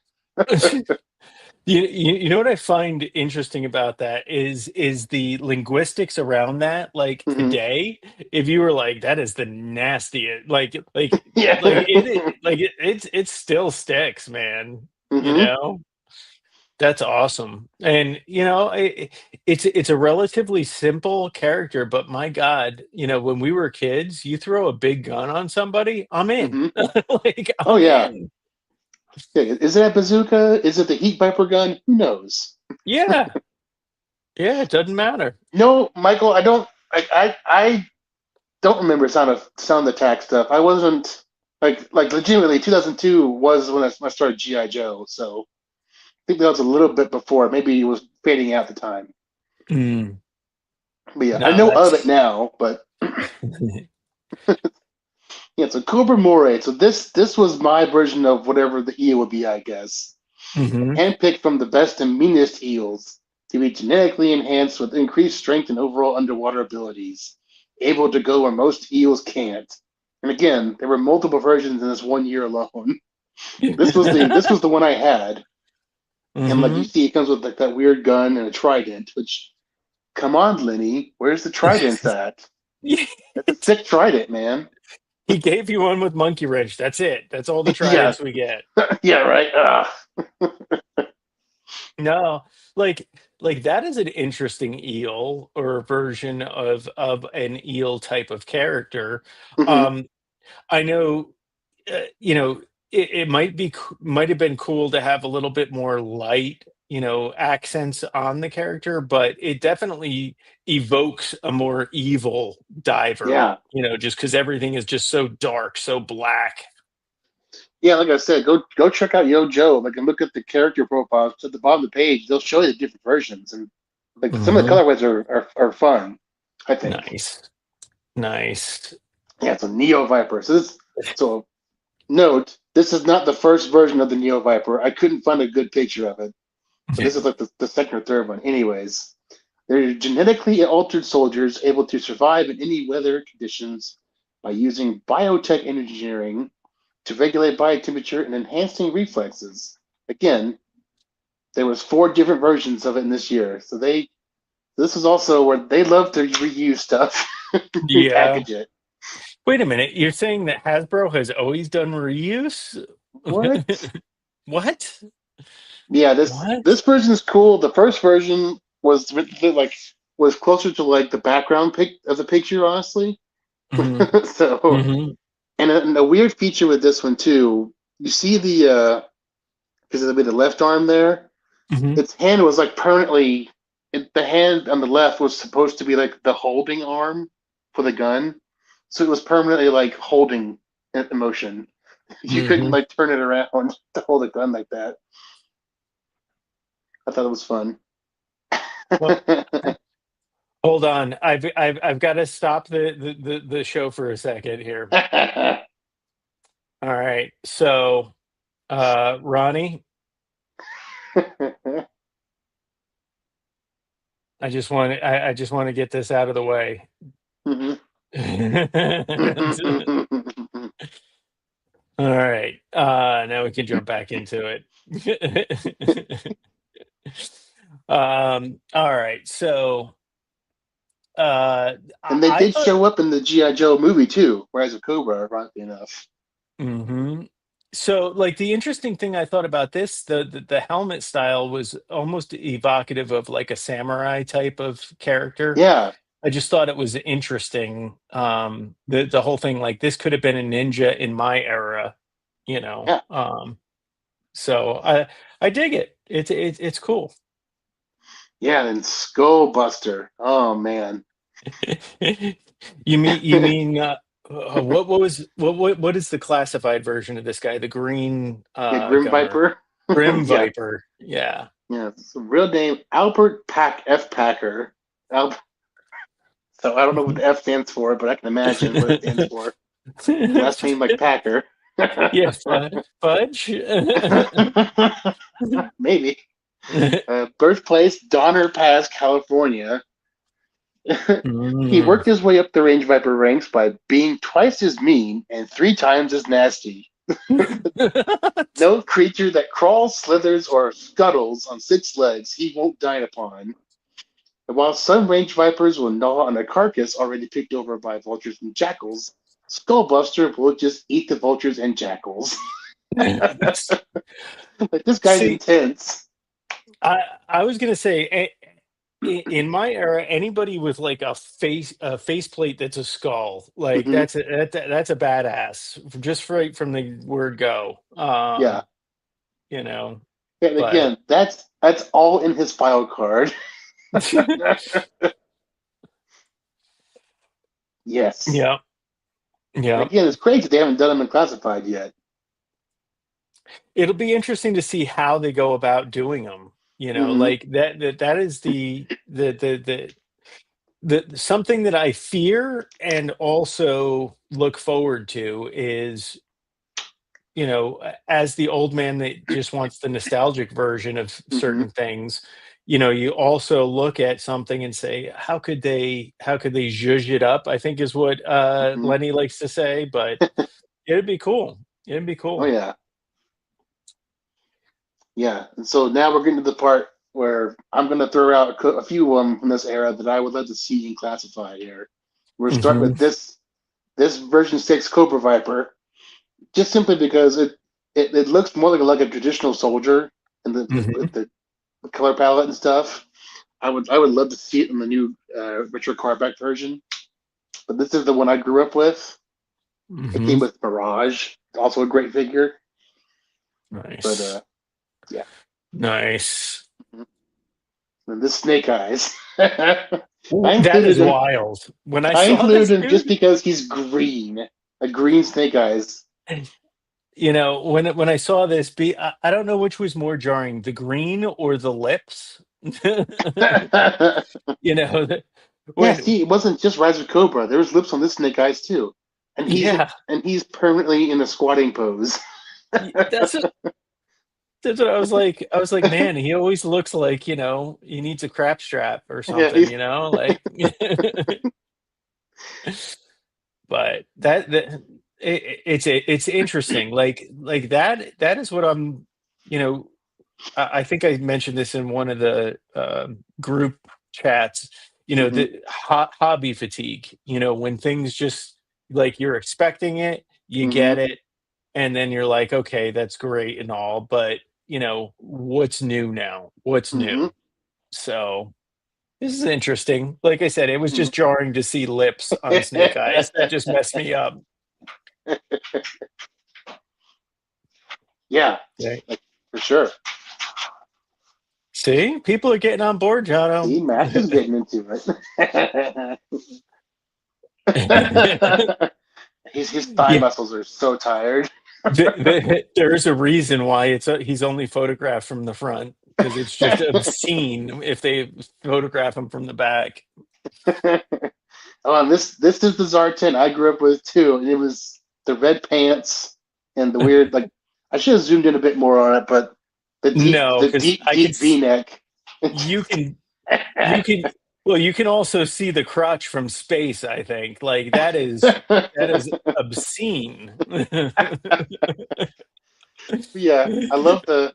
You know what I find interesting about that is the linguistics around that. Like Hmm. today, if you were like, "That is the nastiest," Yeah. it still sticks, man. You Hmm. know, that's awesome. And it's a relatively simple character, but my God, when we were kids, you throw a big gun on somebody, I'm in. Hmm. Like Oh I'm yeah. in. Yeah. Is it a bazooka? Is it the heat viper gun? Who knows? Yeah, yeah. It doesn't matter. No, Michael, I don't. I don't remember sound attack stuff. I wasn't like legitimately 2002 was when I started GI Joe, so I think that was a little bit before. Maybe it was fading out at the time. Mm. But yeah, I No, know of it that's now. But yeah, so Cobra Moray. So this was my version of whatever the eel would be, I guess. hmm Handpicked from the best and meanest eels to be genetically enhanced with increased strength and overall underwater abilities, able to go where most eels can't. And again, there were multiple versions in this one year alone. This was the one I had, and like you hmm see, it comes with like that weird gun and a trident. Which, come on, Lenny, where's the trident at? That's a sick trident, man. He gave you one with monkey wrench. That's it. That's all the Yeah, tridents we get. yeah, right. No, like that is an interesting eel or version of an eel type of character. Hmm. Um, I know, it might have been cool to have a little bit more light, accents on the character, but it definitely evokes a more evil diver. Yeah, Just because everything is just so dark, so black. yeah. Like I said, go check out Yo Joe. Like, and look at the character profiles at the bottom of the page. They'll show you the different versions, and like some of the Hmm. colorways are fun. I think. Nice, nice. Yeah, it's a Neo Viper. So note, this is not the first version of the Neo Viper. I couldn't find a good picture of it. So this is like the second or third one. Anyways, they're genetically altered soldiers able to survive in any weather conditions by using biotech engineering to regulate body temperature and enhancing reflexes. Again, there was 4 different versions of it in this year. So this is also where they love to reuse stuff, Yeah. repackage it. Wait a minute. You're saying that Hasbro has always done reuse? What? What? Yeah, this What? version is cool. The first version was closer to like the background pic of the picture, honestly. Hmm. So, Hmm. and a weird feature with this one too, you see because of the left arm there, Hmm. its hand was like permanently. The hand on the left was supposed to be like the holding arm for the gun, so it was permanently like holding motion. You couldn't Hmm. like turn it around to hold a gun like that. I thought it was fun. Well, hold on. I've got to stop the show for a second here. All right. So, Ronnie, I just want to get this out of the way. Mhm. All right. Now we can jump back into it. All right. So, uh, And they I did thought. show up in the G.I. Joe movie too, Rise of Cobra, ironically enough. Hmm. So, like the interesting thing I thought about this, the helmet style was almost evocative of like a samurai type of character. Yeah, I just thought it was interesting. The whole thing, like this could have been a ninja in my era, you know. yeah, So I dig it. It's cool. yeah. And Skullbuster. Oh man, you mean what is the classified version of this guy? The green yeah, Grim gunner, Viper. Grim Yeah, Viper. Yeah. yeah. It's a real name Albert Pack F. Packer. Al- so I don't know what the F stands for, but I can imagine what it stands for. Last name like Packer. Yeah, fudge. Maybe. Birthplace Donner Pass, California. He Mm. worked his way up the Range Viper ranks by being twice as mean and 3 times as nasty. No creature that crawls, slithers, or scuttles on 6 legs he won't dine upon. And while some range vipers will gnaw on a carcass already picked over by vultures and jackals, Skullbuster will just eat the vultures and jackals. Like this guy's See, intense. I was gonna say, in my era, anybody with like a faceplate that's a skull, like Hmm. that's a badass, just right from the word go. Yeah. You know, And but again, that's all in his file card. Yes. yeah, And yeah. again, it's crazy they haven't done them in classified yet. It'll be interesting to see how they go about doing them. You know, Hmm. like that is the something that I fear and also look forward to is, as the old man that just wants the nostalgic version of Hmm. certain things, you also look at something and say, how could they zhuzh it up? I think is what Hmm. Lenny likes to say, but it'd be cool. It'd be Oh cool. yeah. Yeah. And so now we're getting to the part where I'm going to throw out a few of them from this era that I would love to see in classified here. We're starting Hmm. with this version 6 Cobra Viper, just simply because it looks more like a traditional soldier and Hmm. the color palette and stuff. I would love to see it in the new Richard Carback version, but this is the one I grew up with. It Hmm. came with Mirage, also a great figure. But Nice. yeah, Nice. and this Snake Eyes. I That included is him. wild. When I I saw included this him just dude, because he's green, a green Snake Eyes. when I saw this, I don't know which was more jarring, the green or the lips. You know, the- Yeah, when see, it wasn't just Rise of Cobra. There was lips on this Snake Eyes too, and yeah, he's permanently in a squatting pose. that's that's what I was like. I was like, man, he always looks like he needs a crap strap or Yeah, something. Like. But it's interesting. Like that is what I'm. You know, I think I mentioned this in one of the group chats. hmm, The hobby fatigue. When things just like you're expecting it, you hmm, get it, and then you're like, okay, that's great and all, but what's new now? What's hmm. new? So this is interesting. Like I said, it was Hmm. just jarring to see lips on Snake Eyes. That just messed me up. Yeah, Okay. like, for sure. See, people are getting on board, See, Jono. Max is getting into it. His thigh Yeah, muscles are so tired. there's a reason why he's only photographed from the front because it's just obscene if they photograph him from the back. Oh, and this is the Zartan I grew up with too, and it was the red pants and the weird like. I should have zoomed in a bit more on it, but No, the because deep V neck. you can you can well you can also see the crotch from space. I think like that is obscene. Yeah, I love the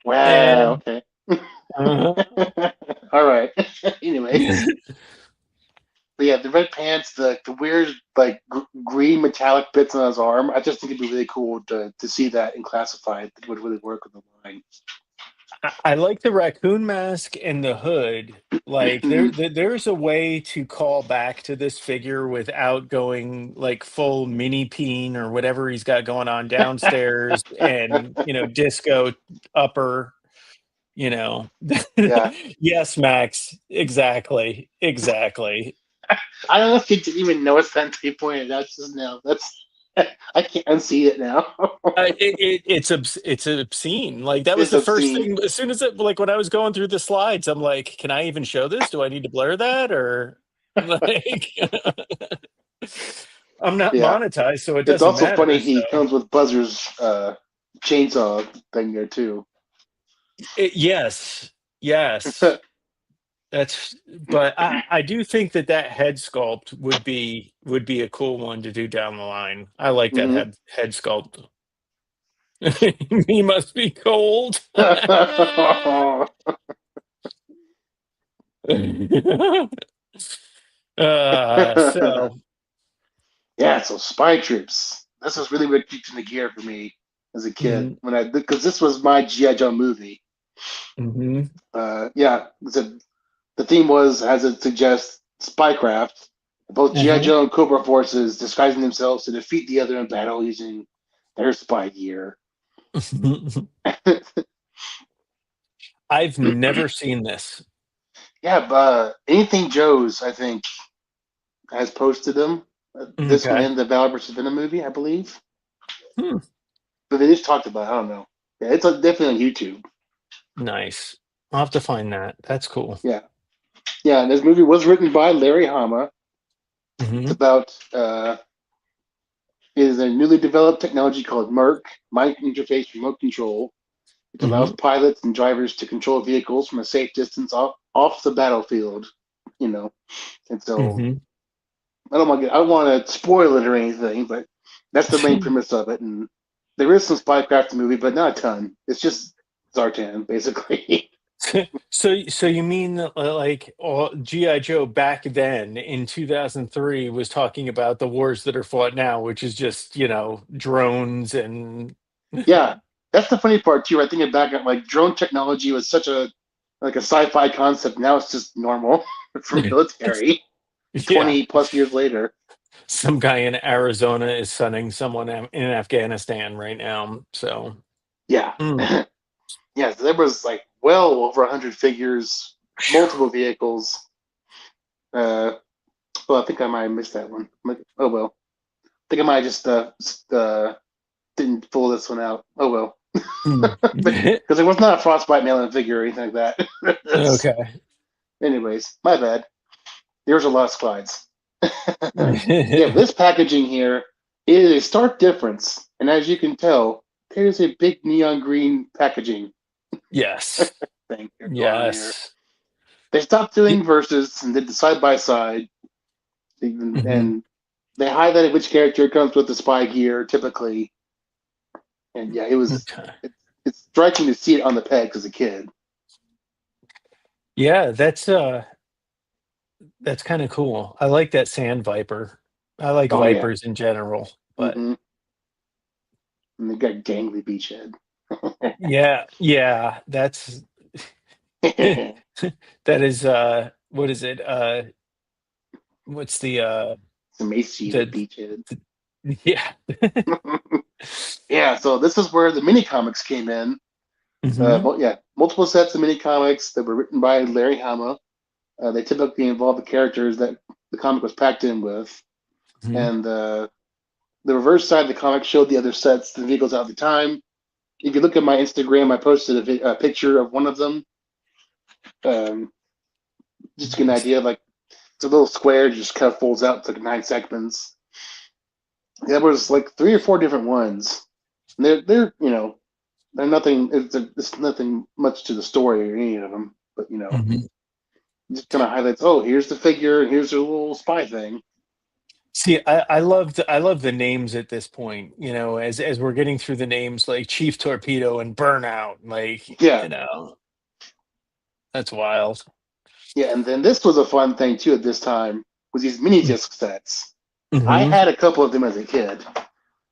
Wow. And Okay. uh, All right. Anyways, but yeah, the red pants, the weird like green metallic bits on his arm. I just think it'd be really cool to see that and classified. It would really work with the line. I like the raccoon mask and the hood. Like Mhm. there's a way to call back to this figure without going like full mini peen or whatever he's got going on downstairs and disco upper, you know. Yeah. Yes, Max. Exactly. Exactly. I don't know if you didn't even notice that until you pointed it out just now. That's I can't unsee it now. It's obscene. Like that was It's the first obscene. thing. As soon as like when I was going through the slides, I'm like, can I even show this? Do I need to blur that or like? I'm not Yeah. monetized, so it It's doesn't also matter. funny he So comes with Buzzer's chainsaw thing there too. yes, yes, that's. But I do think that head sculpt would be a cool one to do down the line. I like that Hmm. head sculpt. He must be cold. So Yeah, so Spy Troops. This was really what kicked into gear for me as a kid mhm, when I because this was my GI Joe movie. mhm, Yeah, the theme was, as it suggests, spycraft. Both GI mhm. Joe and Cobra forces disguising themselves to defeat the other in battle using their spy gear. I've never seen this. Yeah, but anything Joe's, I think, has posted them. This one Okay. and the Valor versus Venom movie, I believe. Hmm. But they just talked about it. I don't know. Yeah, it's definitely on YouTube. Nice. I'll have to find that. That's cool. Yeah. Yeah, and this movie was written by Larry Hama. It's Hmm. about is a newly developed technology called Merc, Mind Interface Remote Control, which allows Hmm. pilots and drivers to control vehicles from a safe distance off the battlefield. You know, and so Hmm. I don't want to spoil it or anything, but that's the main premise of it. And there is some spycraft in the movie, but not a ton. It's just Zartan, basically. So you mean that like GI Joe back then in 2003 was talking about the wars that are fought now, which is just drones and Yeah, that's the funny part too. I think back at like drone technology was such a like a sci-fi concept. Now it's just normal for military. yeah. 20 plus years later. Some guy in Arizona is sunning someone in Afghanistan right now. So. Yeah, Mm. yeah. So there was like well over 100 figures, multiple vehicles. Uh, well, I think I might have missed that one. Oh well. I think I might have just didn't pull this one out. Oh well, Mm. because it was not a frostbite mail-in figure or anything like that. Okay. Anyways, my bad. There's a lot of slides. Yeah, this packaging here is a stark difference, and as you can tell, there's a big neon green packaging Yes. thing here going on here. Yes. They stopped doing verses and did the side by side, Hmm. and they highlighted which character comes with the spy gear typically. And yeah, Okay. it's striking to see it on the pegs as a kid. Yeah, that's kind of cool. I like that sand viper. I like Oh yeah. vipers in general, but Mm-hmm. And they got gangly beachhead. yeah, yeah, that's that is what is it? What's It's emaciated the, beachhead. the yeah. Yeah, so this is where the mini comics came in. Hmm. Yeah, multiple sets of mini comics that were written by Larry Hama. They typically involve the characters that the comic was packed in with, Hmm. and the reverse side of the comic showed the other sets, the vehicles out at the time. If you look at my Instagram, I posted a picture of one of them, um, just to get an idea. Like it's a little square, just kind of folds out. It's like 9 segments. There was like 3 or 4 different ones. And they're they're nothing. It's nothing much to the story or any of them, but Hmm. just kind of highlights. Oh, here's the figure. Here's a little spy thing. See, I love the names at this point. As we're getting through the names like Chief Torpedo and Burnout, Yeah, that's wild. yeah, and then this was a fun thing too at this time was these mini disc sets. I Mm-hmm. had a couple of them as a kid.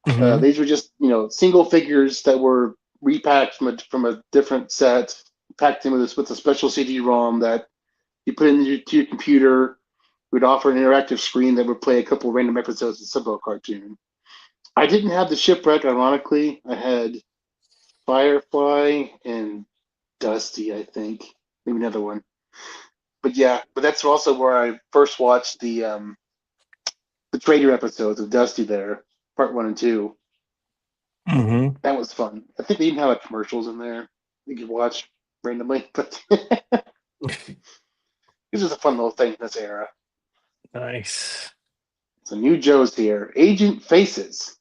Mm-hmm. These were just single figures that were repacked from a different set, packed in with a special CD-ROM that you put into your computer. It would offer an interactive screen that would play a couple random episodes of Subway cartoon. I didn't have the Shipwreck, ironically. I had Firefly and Dusty, I think. Maybe another one. But yeah, but that's also where I first watched the Trader episodes of Dusty there, part 1 and 2. Mm-hmm. That was fun. I think they even have like commercials in there you could watch randomly, but this is a fun little thing in this era. Nice. So new Joe's here. Agent Faces.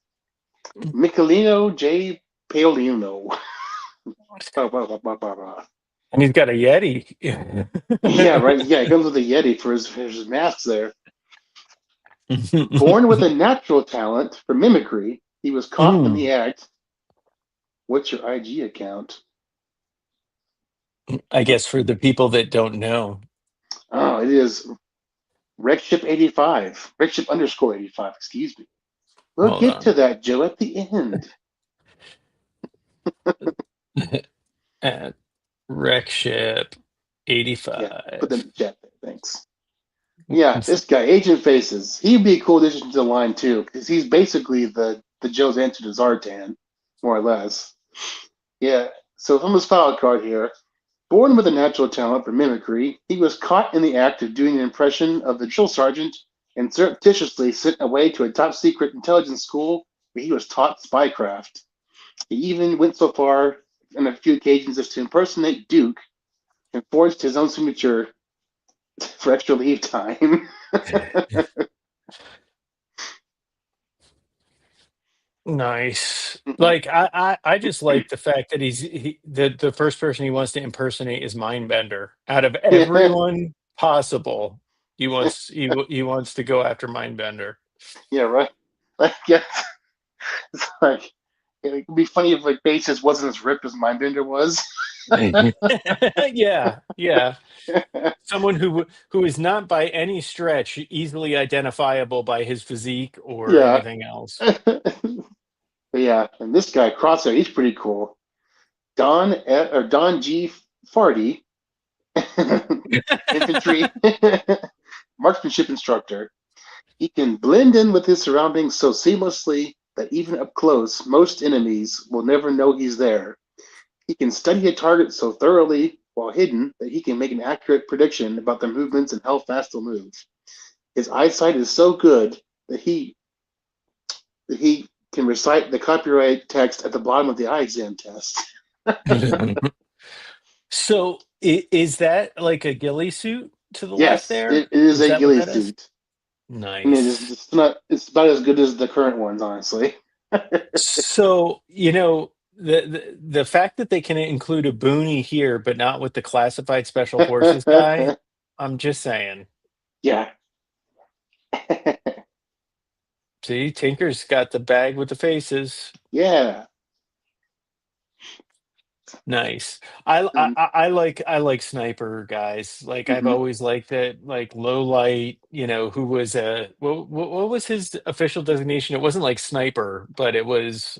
Michelino J. Paolino. And he's got a Yeti. Yeah, right. Yeah, he comes with a Yeti for his masks there. Born with a natural talent for mimicry, he was caught in the act. What's your IG account? I guess for the people that don't know. Oh, it is Rekship85. Rekship underscore 85, excuse me. We'll Hold get on. to that, Joe, at the end. At Wreckship 85. Yeah, put them in the chat there. Thanks. Yeah, this guy, Agent Faces. He'd be a cool addition to the line, too, because he's basically the Joe's answer to Zartan, more or less. Yeah, so from his file card here, born with a natural talent for mimicry, he was caught in the act of doing an impression of the drill sergeant and surreptitiously sent away to a top-secret intelligence school where he was taught spycraft. He even went so far on a few occasions as to impersonate Duke and forged his own signature for extra leave time. Nice. Like I just like the fact that the first person he wants to impersonate is Mindbender. Out of everyone possible, he wants to go after Mindbender. Yeah, right. Like, yeah, it's like it would be funny if like Basis wasn't as ripped as Mindbender was. Yeah, yeah. Someone who is not by any stretch easily identifiable by his physique or Yeah. anything else. But yeah, and this guy Crosshair, he's pretty cool. Don G. Farty, infantry marksmanship instructor. He can blend in with his surroundings so seamlessly that even up close, most enemies will never know he's there. He can study a target so thoroughly while hidden that he can make an accurate prediction about their movements and how fast they'll move. His eyesight is so good that he can recite the copyright text at the bottom of the eye exam test. So is that like a ghillie suit to the left Yes, there? it is a that what ghillie that is? suit. I mean, Nice. it's not. It's about as good as the current ones, honestly. So, the fact that they can include a boonie here, but not with the classified special forces guy, I'm just saying. Yeah. See, Tinker's got the bag with the faces. Yeah. Nice. I like sniper guys. Like I've Mhm. always liked that. Like low light. Who was what was his official designation? It wasn't like sniper, but it was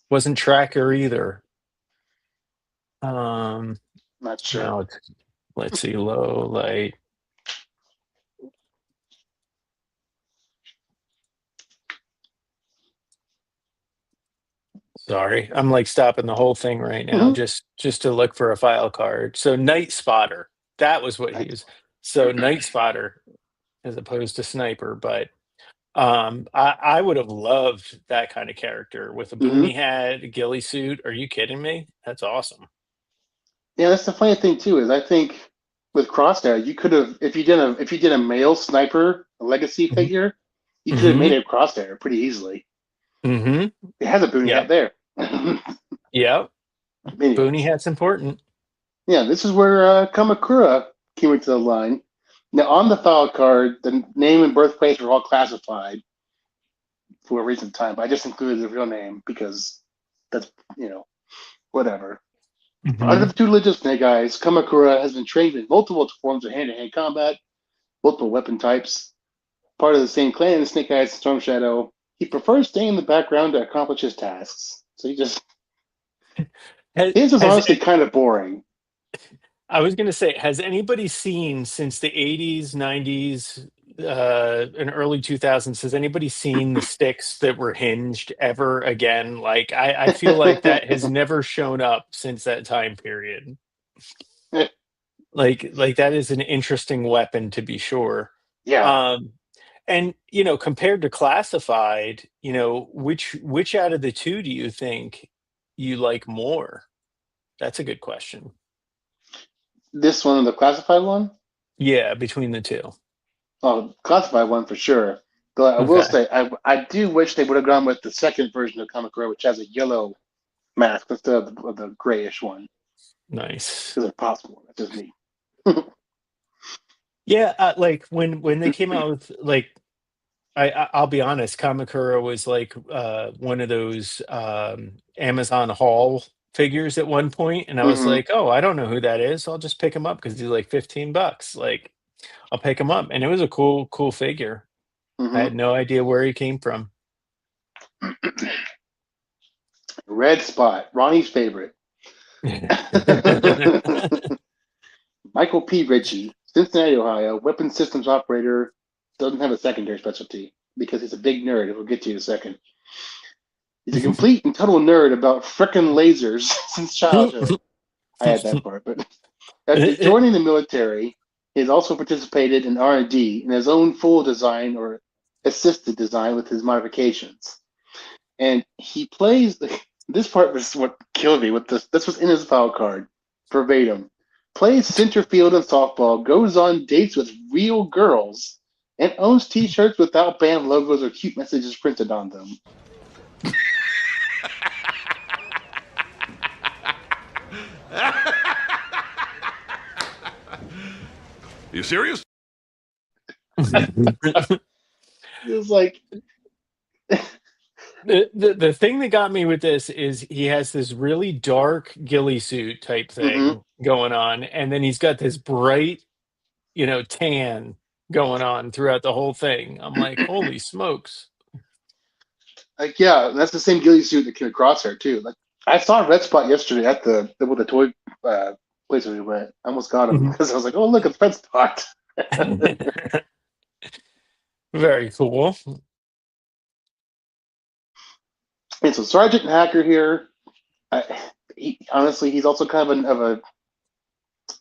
wasn't tracker either. Not sure. Now let's see, low light. Sorry, I'm like stopping the whole thing right now Mhm. just to look for a file card. So night spotter, that was what he Right. was. So night spotter as opposed to sniper, but I would have loved that kind of character with a Mhm. boonie hat, a ghillie suit. Are you kidding me? That's awesome. Yeah, that's the funny thing too. Is I think with Crosshair, you could have if you did a male sniper a legacy Hmm. figure, you could have Hmm. made it Crosshair pretty easily. Hmm. It has a boonie hat Yep. there. Yep. Boonie Anyways, hat's important. yeah, this is where Kamakura came into the line. Now, on the file card, the name and birthplace were all classified for a recent time, but I just included the real name because that's, whatever. Under Hmm. the tutelage of Snake Eyes, Kamakura has been trained in multiple forms of hand-to-hand combat, multiple weapon types. Part of the same clan, Snake Eyes and Storm Shadow, he prefers staying in the background to accomplish his tasks. So his is Has honestly kind of boring. I was going to say, has anybody seen since the 80s, 90s, and early 2000s, has anybody seen the sticks that were hinged ever again? Like, I feel like that has never shown up since that time period. Like that is an interesting weapon to be sure. Yeah, Um, and compared to classified, which out of the two do you think you like more? That's a good question. this one, the classified one. Yeah, between the two. Oh, classified one for sure. But I will Okay. say, I do wish they would have gone with the second version of Kamakura, which has a yellow mask instead of the grayish one, Nice. because it's possible. That's just me. Yeah, like when they came out with like I'll be honest, Kamakura was like one of those Amazon haul figures at one point, and I was Hmm. like, oh, I don't know who that is. I'll just pick him up because he's like $15. Like, I'll pick him up, and it was a cool figure. I Hmm. had no idea where he came from. Red Spot, Ronnie's favorite. Michael P. Ritchie, Cincinnati, Ohio, weapons systems operator, doesn't have a secondary specialty because he's a big nerd. We'll get to in a second. He's a complete and total nerd about frickin' lasers since childhood. I had that part, but after joining the military, he has also participated in R&D in his own full design or assisted design with his modifications. And he plays this part was what killed me with this. This was in his file card, verbatim. Plays center field and softball, goes on dates with real girls, and owns T-shirts without band logos or cute messages printed on them. You serious? the, It was like, the thing that got me with this is he has this really dark ghillie suit type mm-hmm. thing going on, and then he's got this bright, tan going on throughout the whole thing. I'm like, holy smokes. Like, yeah, that's the same ghillie suit that came across her too. Like, I saw Red Spot yesterday at the toy place where we went. I almost got him Mhm. because I was like, "Oh, look, it's Red Spot." Very cool. And so Sergeant Hacker here, honestly, he's also kind of a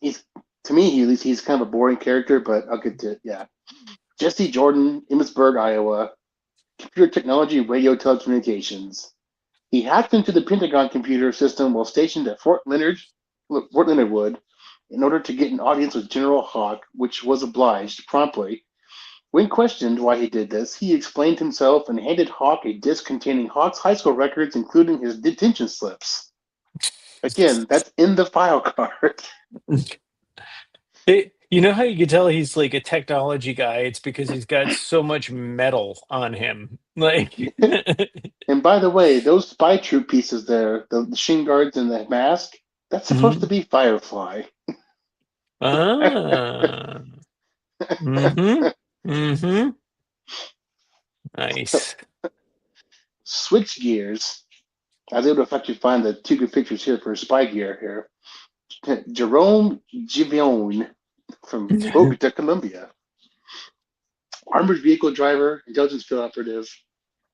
he's to me at least he's kind of a boring character, but I'll get to it. Yeah. Jesse Jordan, Emmitsburg, Iowa, computer technology, radio telecommunications. He hacked into the Pentagon computer system while stationed at Fort Leonard Wood, in order to get an audience with General Hawk, which was obliged promptly. When questioned why he did this, he explained himself and handed Hawk a disc containing Hawk's high school records, including his detention slips. Again, that's in the file card. You know how you can tell he's like a technology guy? It's because he's got so much metal on him. Like, And by the way, those spy troop pieces there, the shin guards and the mask, that's supposed to Mhm. be Firefly. Ah. Mm-hmm. Mm-hmm. Nice. Switch gears. I was able to actually find the two good pictures here for spy gear here. Jerome Givione from Bogota, Colombia. Armored vehicle driver, intelligence field operative,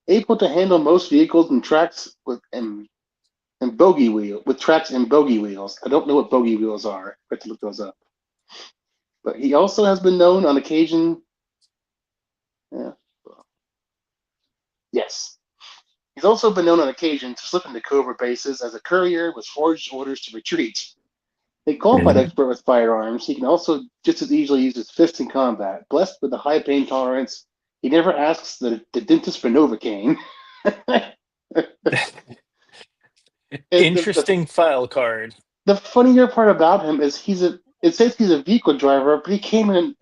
able to handle most vehicles and tracks and bogey wheel with tracks and bogey wheels. I don't know what bogey wheels are. I have to look those up. But he also has been known on occasion. Yeah, yes. He's also been known on occasion to slip into Cobra bases as a courier with forged orders to retreat. A qualified expert with firearms, he can also just as easily use his fists in combat. Blessed with a high pain tolerance, he never asks the dentist for Novocaine. And Interesting file card. the funnier part about him is it says he's a vehicle driver, but he came in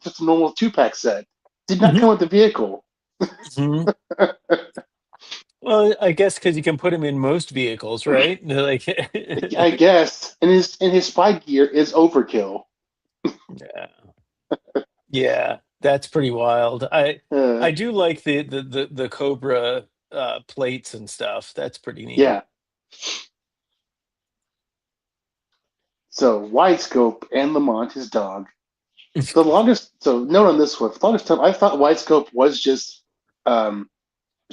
just a normal 2-pack set. Did not Mhm. come with the vehicle. Mhm. Well, I guess because you can put him in most vehicles, right? They're like, I guess. And his spy gear is overkill. yeah, yeah, that's pretty wild. I Uh, do like the Cobra plates and stuff. That's pretty neat. yeah. So Widescope and Lamont, his dog. So note on this one, for the longest time, I thought Widescope was just um,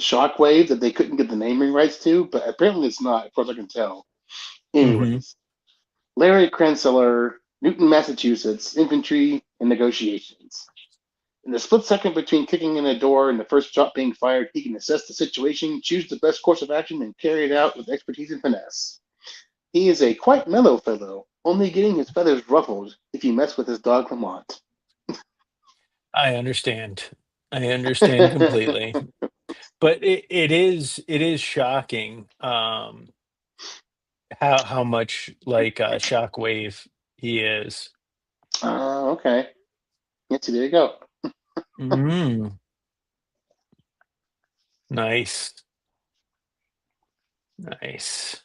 Shockwave that they couldn't get the naming rights to, but apparently it's not, as far as I can tell. Hmm. Anyways, Larry Cranceller, Newton, Massachusetts, infantry and negotiations. In the split second between kicking in a door and the first shot being fired, he can assess the situation, choose the best course of action, and carry it out with expertise and finesse. He is a quite mellow fellow, only getting his feathers ruffled if you mess with his dog Lamont. I understand. I understand completely. But it is shocking how much like Shockwave he is. Okay. Yes, there you go. Mm, nice, nice.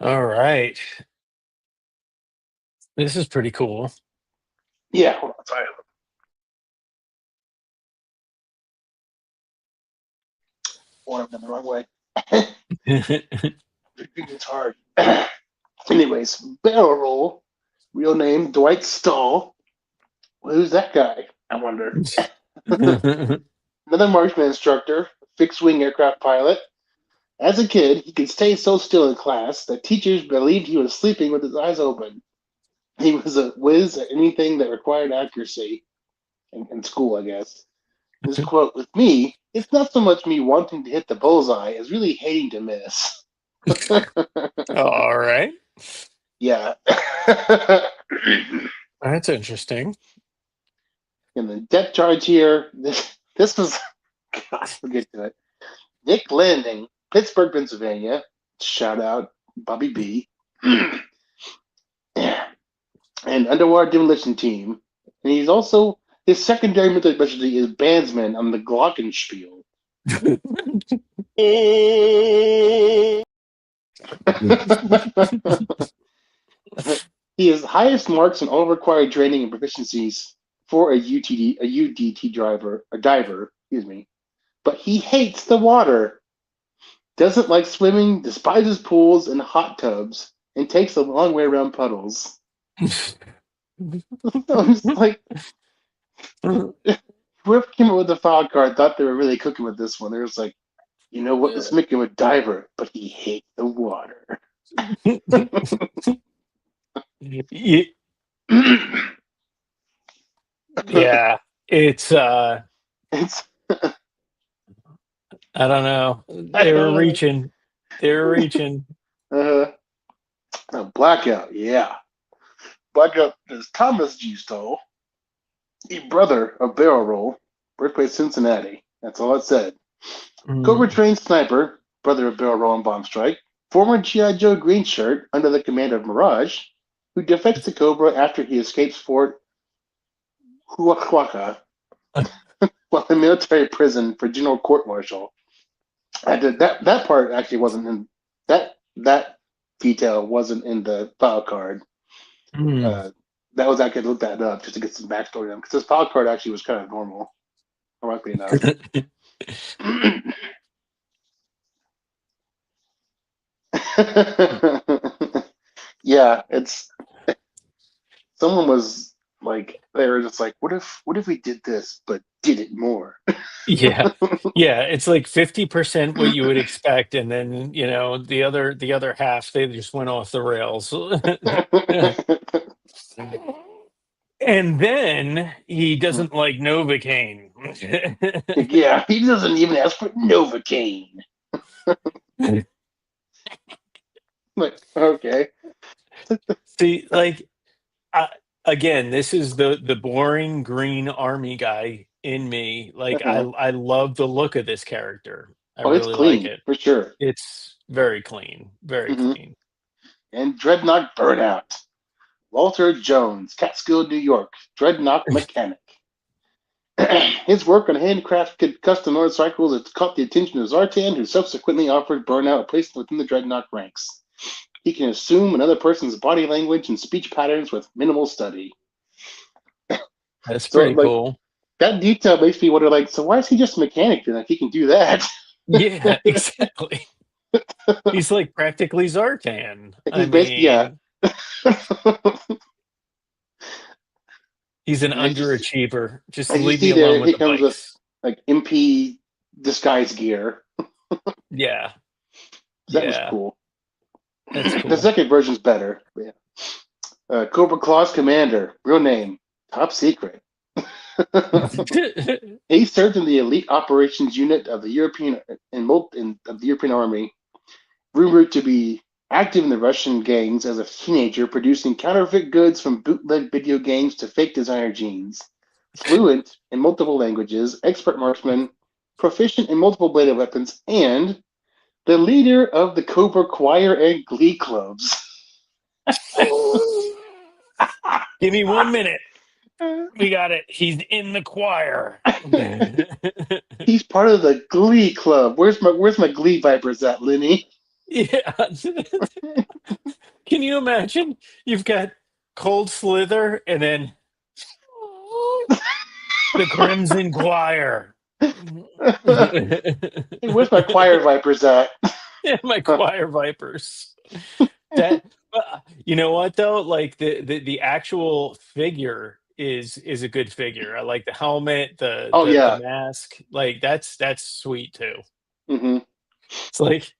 All right, this is pretty cool. Yeah, hold on, sorry. Or I've done the wrong way. It's hard. Anyways, barrel roll, real name Dwight Stahl. Well, who's that guy? I wonder. Another marksman instructor, fixed wing aircraft pilot. As a kid, he could stay so still in class that teachers believed he was sleeping with his eyes open. He was a whiz at anything that required accuracy in school, I guess. His quote, with me, it's not so much me wanting to hit the bullseye as really hating to miss. All right, Yeah. that's interesting. In the depth charge here, this was, God, we'll get to it. Nick Landing, Pittsburgh, Pennsylvania. Shout out, Bobby B. And underwater demolition team. And he's also, his secondary military specialty is bandsman on the Glockenspiel. He has highest marks in all required training and proficiencies for a UDT driver, a diver, excuse me. But he hates the water, doesn't like swimming, despises pools and hot tubs, and takes a long way around puddles. I'm just like, whoever came up with the file card thought they were really cooking with this one. They're just like, you know what? Let's make him a diver, but he hates the water. Ye- yeah, it's It's I don't know. I They were don't know. reaching. They were reaching. Uh, Blackout, yeah. Blackout is Thomas G. Stoll, a brother of Barrel Roll, birthplace Cincinnati. That's all it said. Cobra Mm. trained sniper, brother of Barrel Roll and Bomb Strike, former G.I. Joe Green Shirt under the command of Mirage, who defects to Cobra after he escapes Fort Huachuaca while in military prison for general court martial. That part actually wasn't in that detail wasn't in the file card. Mm. That was I could look that up just to get some backstory on him because his file card actually was kind of normal, ironically enough. Yeah, it's someone was like they were just like, what if we did this but did it more? Yeah. Yeah, it's like 50% what you would expect, and then, the other half, they just went off the rails. And then he doesn't like Novocaine. Yeah, he doesn't even ask for Novocaine. Like, okay. See, like, I, again, this is the boring green army guy in me. Like, I Uh-huh. I love the look of this character. I Oh, it's really like clean it. for sure. It's very clean, very Hmm. clean. And Dreadnought Burnout. Walter Jones, Catskill, New York, Dreadnought mechanic. His work on handcrafted custom motorcycles has caught the attention of Zartan, who subsequently offered Burnout a place within the Dreadnought ranks. He can assume another person's body language and speech patterns with minimal study. That's So, pretty cool. That detail makes me wonder, so why is he just a mechanic then? If he can do that. Yeah, exactly. He's like practically Zartan. He's an underachiever. Just leave me alone with the bikes. With MP disguise gear. Yeah. That was cool. That's cool. The second version's better. Yeah. Cobra Claw's commander, real name, top secret. He served in the elite operations unit of the European Army, rumored to be active in the Russian gangs as a teenager, producing counterfeit goods from bootleg video games to fake designer jeans. Fluent in multiple languages, expert marksman, proficient in multiple bladed weapons, and the leader of the Cobra Choir and Glee clubs. Give me 1 minute. We got it. He's in the choir. He's part of the Glee club. Where's my Glee Vipers at, Lenny? Yeah. Can you imagine? You've got Cold Slither and then the Crimson Choir. Hey, where's my choir Vipers at? Yeah, my choir Vipers. That, you know what though? Like the actual figure is a good figure. I like the helmet, the mask. Like that's sweet too. Mm-hmm. It's like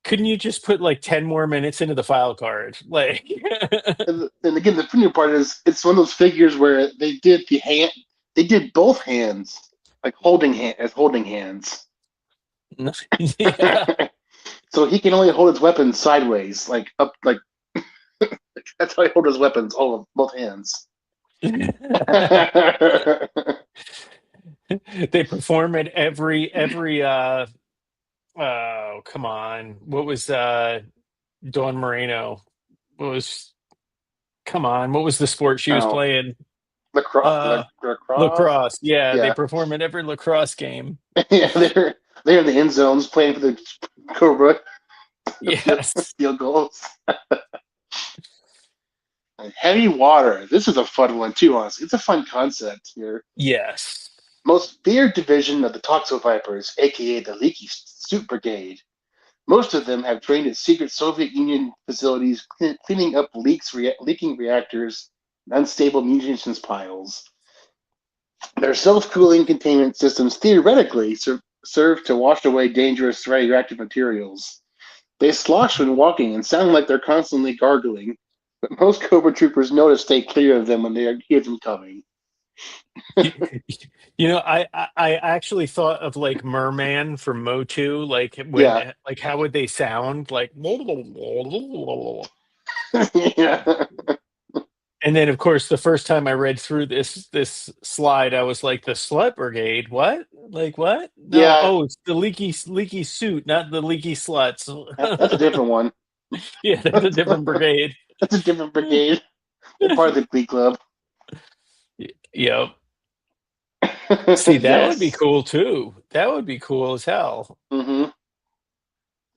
couldn't you just put 10 more minutes into the file card? Like and again, the funny part is it's one of those figures where they did both hands holding hands. Yeah. So he can only hold his weapons sideways, up that's how he holds his weapons, both hands. They perform at every oh, come on. What was Dawn Moreno? What was the sport she was playing? Lacrosse. Yeah, they perform at every lacrosse game. Yeah, they're in the end zones playing for the Cobra. Yes. Field goals. Heavy water. This is a fun one too, honestly. It's a fun concept here. Yes. Most feared division of the Toxo Vipers, aka the Leaky Suit Brigade. Most of them have trained at secret Soviet Union facilities, cleaning up leaking reactors and unstable munitions piles. Their self-cooling containment systems theoretically serve to wash away dangerous radioactive materials. They slosh when walking and sound like they're constantly gargling, but most Cobra troopers know to stay clear of them when they hear them coming. I actually thought of Merman from Motu, how would they sound? Yeah. And then of course the first time I read through this slide, I was like, the Slut Brigade, what? What? No, yeah. it's the leaky suit, not the leaky sluts. That's a different one. Yeah, that's a different brigade. That's a different brigade. They're part of the Glee Club. Yep. See, that would be cool too. That would be cool as hell. Mm-hmm.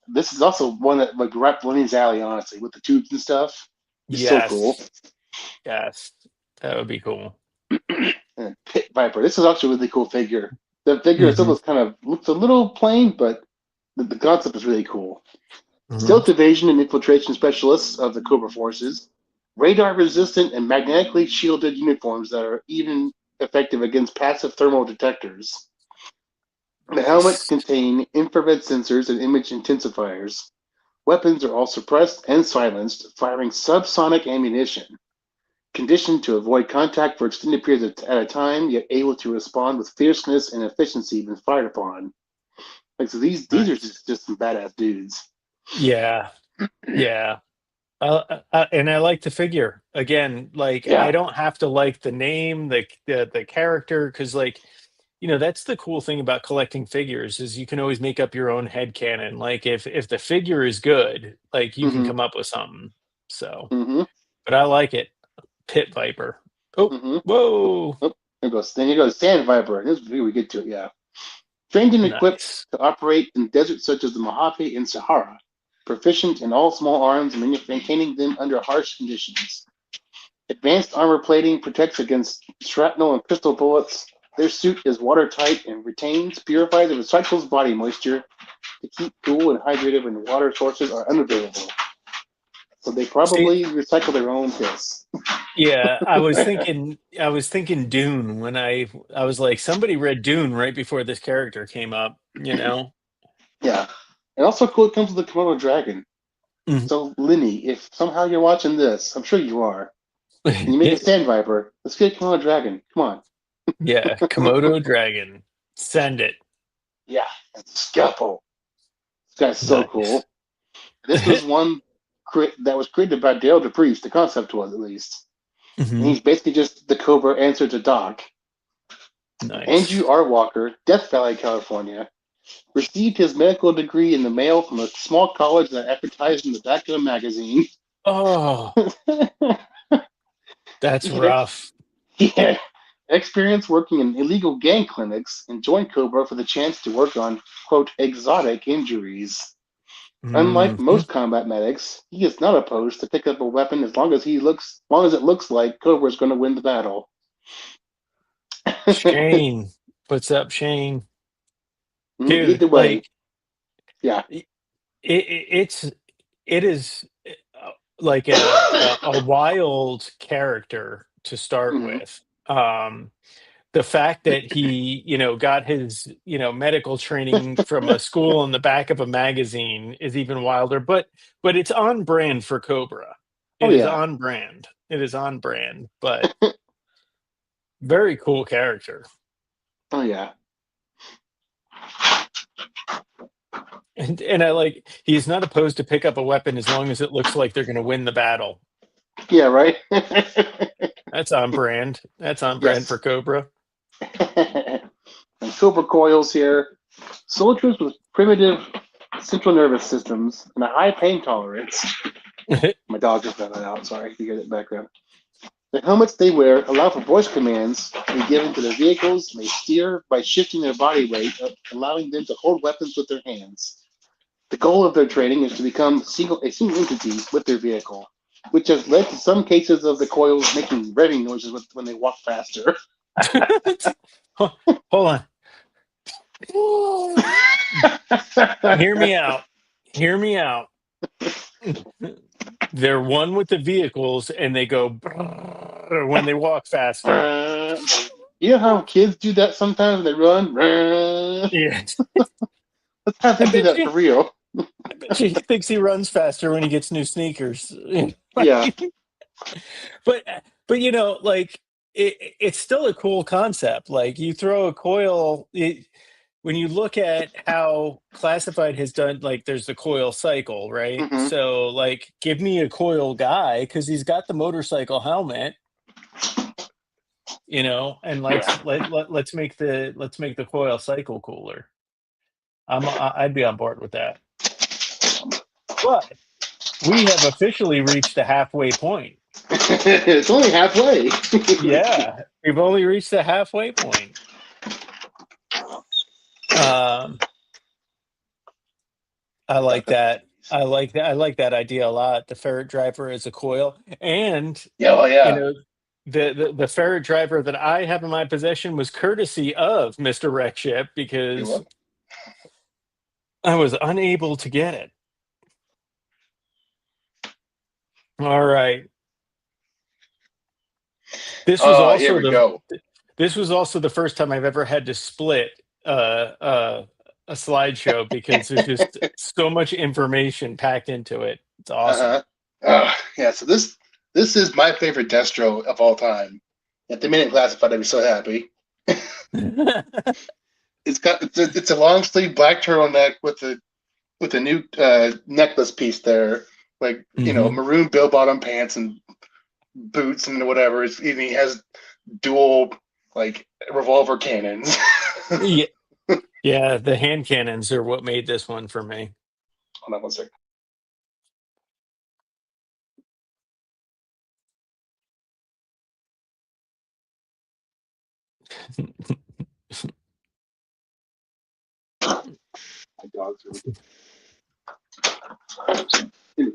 This is also one that right up Lenny's alley, honestly, with the tubes and stuff. It's so cool. Yes, that would be cool. Pit Viper. This is actually a really cool figure. The figure itself looks a little plain, but the concept is really cool. Mm-hmm. Stealth evasion and infiltration specialists of the Cobra forces. Radar resistant and magnetically shielded uniforms that are even effective against passive thermal detectors. The helmets contain infrared sensors and image intensifiers. Weapons are all suppressed and silenced, firing subsonic ammunition. Conditioned to avoid contact for extended periods at a time, yet able to respond with fierceness and efficiency when fired upon. So these are just some badass dudes. Yeah. Yeah. And I like the figure again. I don't have to like the name, the character, because that's the cool thing about collecting figures is you can always make up your own headcanon. If the figure is good, you can come up with something. So, but I like it. Pit Viper. Oh, Mm-hmm. whoa. Oh, then you go Sand Viper. This is where we get to it, yeah. Trained and equipped Nice. to operate in deserts such as the Mojave and Sahara. Proficient in all small arms and maintaining them under harsh conditions. Advanced armor plating protects against shrapnel and pistol bullets. Their suit is watertight and retains, purifies, and recycles body moisture to keep cool and hydrated when water sources are unavailable. So they See, probably recycle their own piss. yeah, I was thinking Dune when I was like, somebody read Dune right before this character came up, you know? Yeah. And also cool, it comes with the Komodo dragon. Mhm. So, Linny, if somehow you're watching this, I'm sure you are, and you make a Sand Viper, let's get a Komodo dragon. Come on. Yeah, Komodo dragon. Send it. Yeah. And Scalpel. This guy's so Nice. cool. This was one that was created by Dale DePriest, the concept was at least. And Mhm. he's basically just the Cobra answer to Doc. Andrew Nice. R. Walker, Death Valley, California, received his medical degree in the mail from a small college that advertised in the back of a magazine. Oh, that's he, had, rough. he had experience working in illegal gang clinics and joined Cobra for the chance to work on, quote, exotic injuries. Unlike Mhm. most combat medics, he is not opposed to pick up a weapon as long as it looks like Cobra is going to win the battle. Shane. What's up, Shane? Dude, Either way, like yeah. it's it is like a wild character to start Mhm. with. The fact that he, got his, medical training from a school in the back of a magazine is even wilder, but it's on brand for Cobra. Oh It is yeah, on brand. It is on brand, but very cool character. oh yeah, And I like he's not opposed to pick up a weapon as long as it looks like they're going to win the battle. yeah. Right. That's on brand. That's on brand for Yes. Cobra. And Cobra coils here. Soldiers with primitive central nervous systems and a high pain tolerance. My dog just got that out. Sorry, you get it background. The helmets they wear allow for voice commands to be given to their vehicles. May steer by shifting their body weight, allowing them to hold weapons with their hands. The goal of their training is to become a single entity with their vehicle, which has led to some cases of the coils making revving noises when they walk faster. Hold on. Hear me out. Hear me out. They're one with the vehicles and they go brrr when they walk faster. You know how kids do that sometimes? They run. Yeah. Let's have I him do bet that you for real. I bet you he thinks he runs faster when he gets new sneakers. Yeah. but but like it's still a cool concept. Like you throw a coil when you look at how classified has done, like there's the coil cycle, right? Hmm. So like give me a coil guy because he's got the motorcycle helmet, and let's make the coil cycle cooler. I'd be on board with that. But we have officially reached the halfway point. It's only halfway. Yeah, we've only reached the halfway point. Um, I like that. I like that. I like that idea a lot. The ferret driver is a coil, and Yeah, well, you yeah. know, the ferret driver that I have in my possession was courtesy of Mister Wreckship You're because welcome. I was unable to get it. All right. This was Oh, here also we go. this was also the first time I've ever had to split a slideshow because there's just so much information packed into it. It's awesome. Uh-huh. Yeah, so this is my favorite Destro of all time. If they made it classified, I'd be so happy. It's a long sleeve black turtleneck with a new necklace piece there, like Hmm. maroon bell bottom pants and boots and whatever. And he has dual like revolver cannons. Yeah, yeah. The hand cannons are what made this one for me. Hold on one second. My dogs are. Anyway,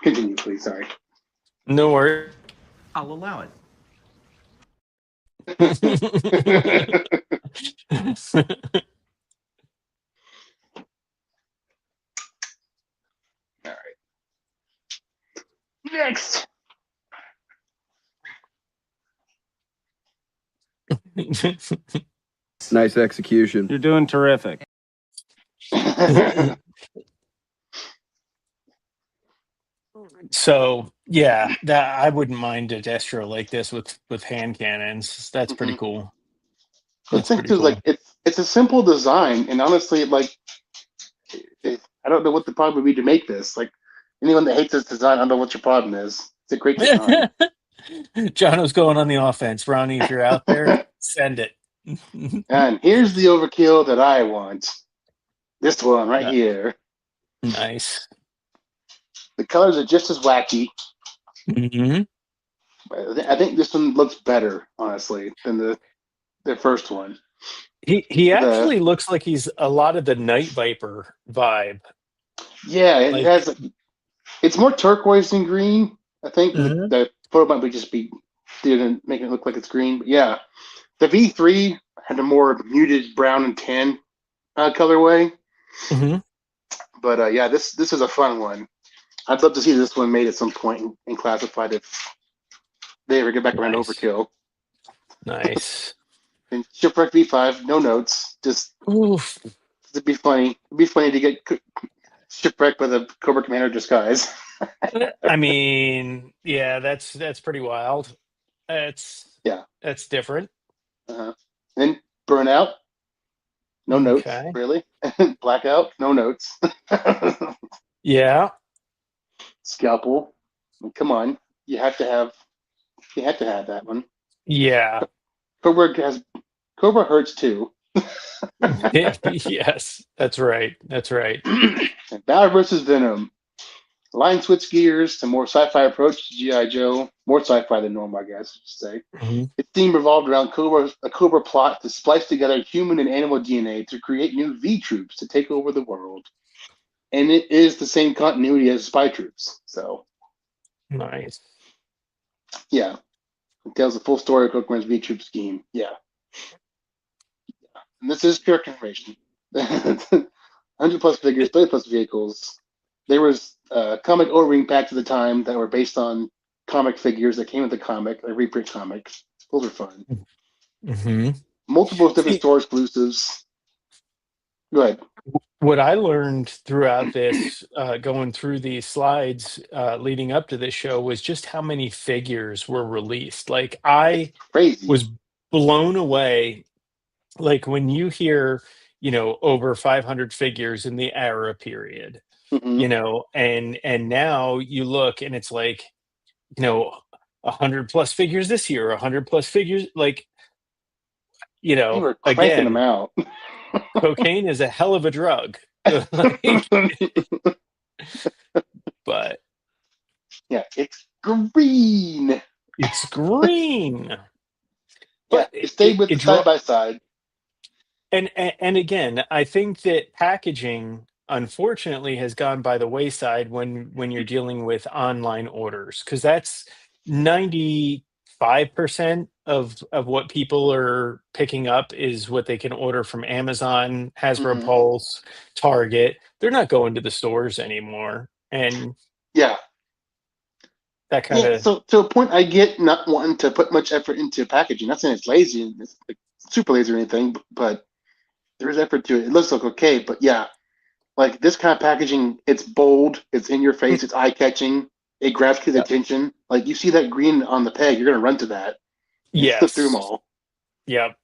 continue, please. Sorry. No worries. I'll allow it. All right. Next. Nice execution. You're doing terrific. So yeah, that I wouldn't mind a destro like this with hand cannons. That's pretty cool. It's That's pretty too, cool. like it's a simple design, and honestly, like I don't know what the problem would be to make this. Like anyone that hates this design, I don't know what your problem is. It's a great design. Jono's going on the offense. Ronnie, if you're out there, send it. And here's the overkill that I want. This one right Yeah. here. Nice. The colors are just as wacky. Mm-hmm. I think this one looks better, honestly, than the first one. He actually looks like he's a lot of the Night Viper vibe. Yeah, it Like- has. It's more turquoise than green. I think Mhm. the photo might just be didn't make it look like it's green. But yeah, the V3 had a more muted brown and tan colorway. Mm-hmm. But yeah, this is a fun one. I'd love to see this one made at some point and classified if they ever get back around to Nice. Overkill. Nice. And Shipwreck V5, no notes, just Oof. it'd be funny. It'd be funny to get shipwrecked with a Cobra Commander disguise. I mean, yeah, that's pretty wild. That's different. Then Burnout, no notes, Okay. really. Blackout, no notes. Yeah. Scalpel, I mean, come on, you have to have that one. Yeah. Cobra hurts too. Yes, that's right. That's right. And Valor versus Venom. Line switch gears to more sci-fi approach to G.I. Joe. More sci-fi than normal, I guess, I should say. Mhm. Its theme revolved around a Cobra plot to splice together human and animal DNA to create new V-Troops to take over the world. And it is the same continuity as Spy Troops. So, Nice. yeah. It tells the full story of Cobra's V-Troop scheme. Yeah. And this is pure confirmation. 100 plus figures, 30 plus vehicles. There was comic O-ring packs at the time that were based on comic figures that came with the comic, a reprint comic. Those are fun. Mm-hmm. Multiple different store exclusives. Go ahead. What I learned throughout this, going through these slides leading up to this show, was just how many figures were released. Like, I Crazy. was blown away. Like, when you hear, over 500 figures in the era period, Mhm. and now you look and it's like, 100 plus figures this year, 100 plus figures, like, You were cranking them again, out. cocaine is a hell of a drug. But Yeah, it's green. it's green. Yeah, But it stayed with the side by side. and again, I think that packaging, unfortunately, has gone by the wayside when you're dealing with online orders, because that's 95% of what people are picking up is what they can order from Amazon, Hasbro Mhm. Pulse, Target. They're not going to the stores anymore, and Yeah. that kind Yeah, of so to a point, I get not wanting to put much effort into packaging. Not saying it's lazy, and it's like super lazy or anything, but there is effort to it. It looks like okay, but yeah, like this kind of packaging, it's bold, it's in your face, it's eye catching, it grabs kids' Yep. attention. Like you see that green on the peg, you're gonna run to that. And flip through them yes. all. Yep.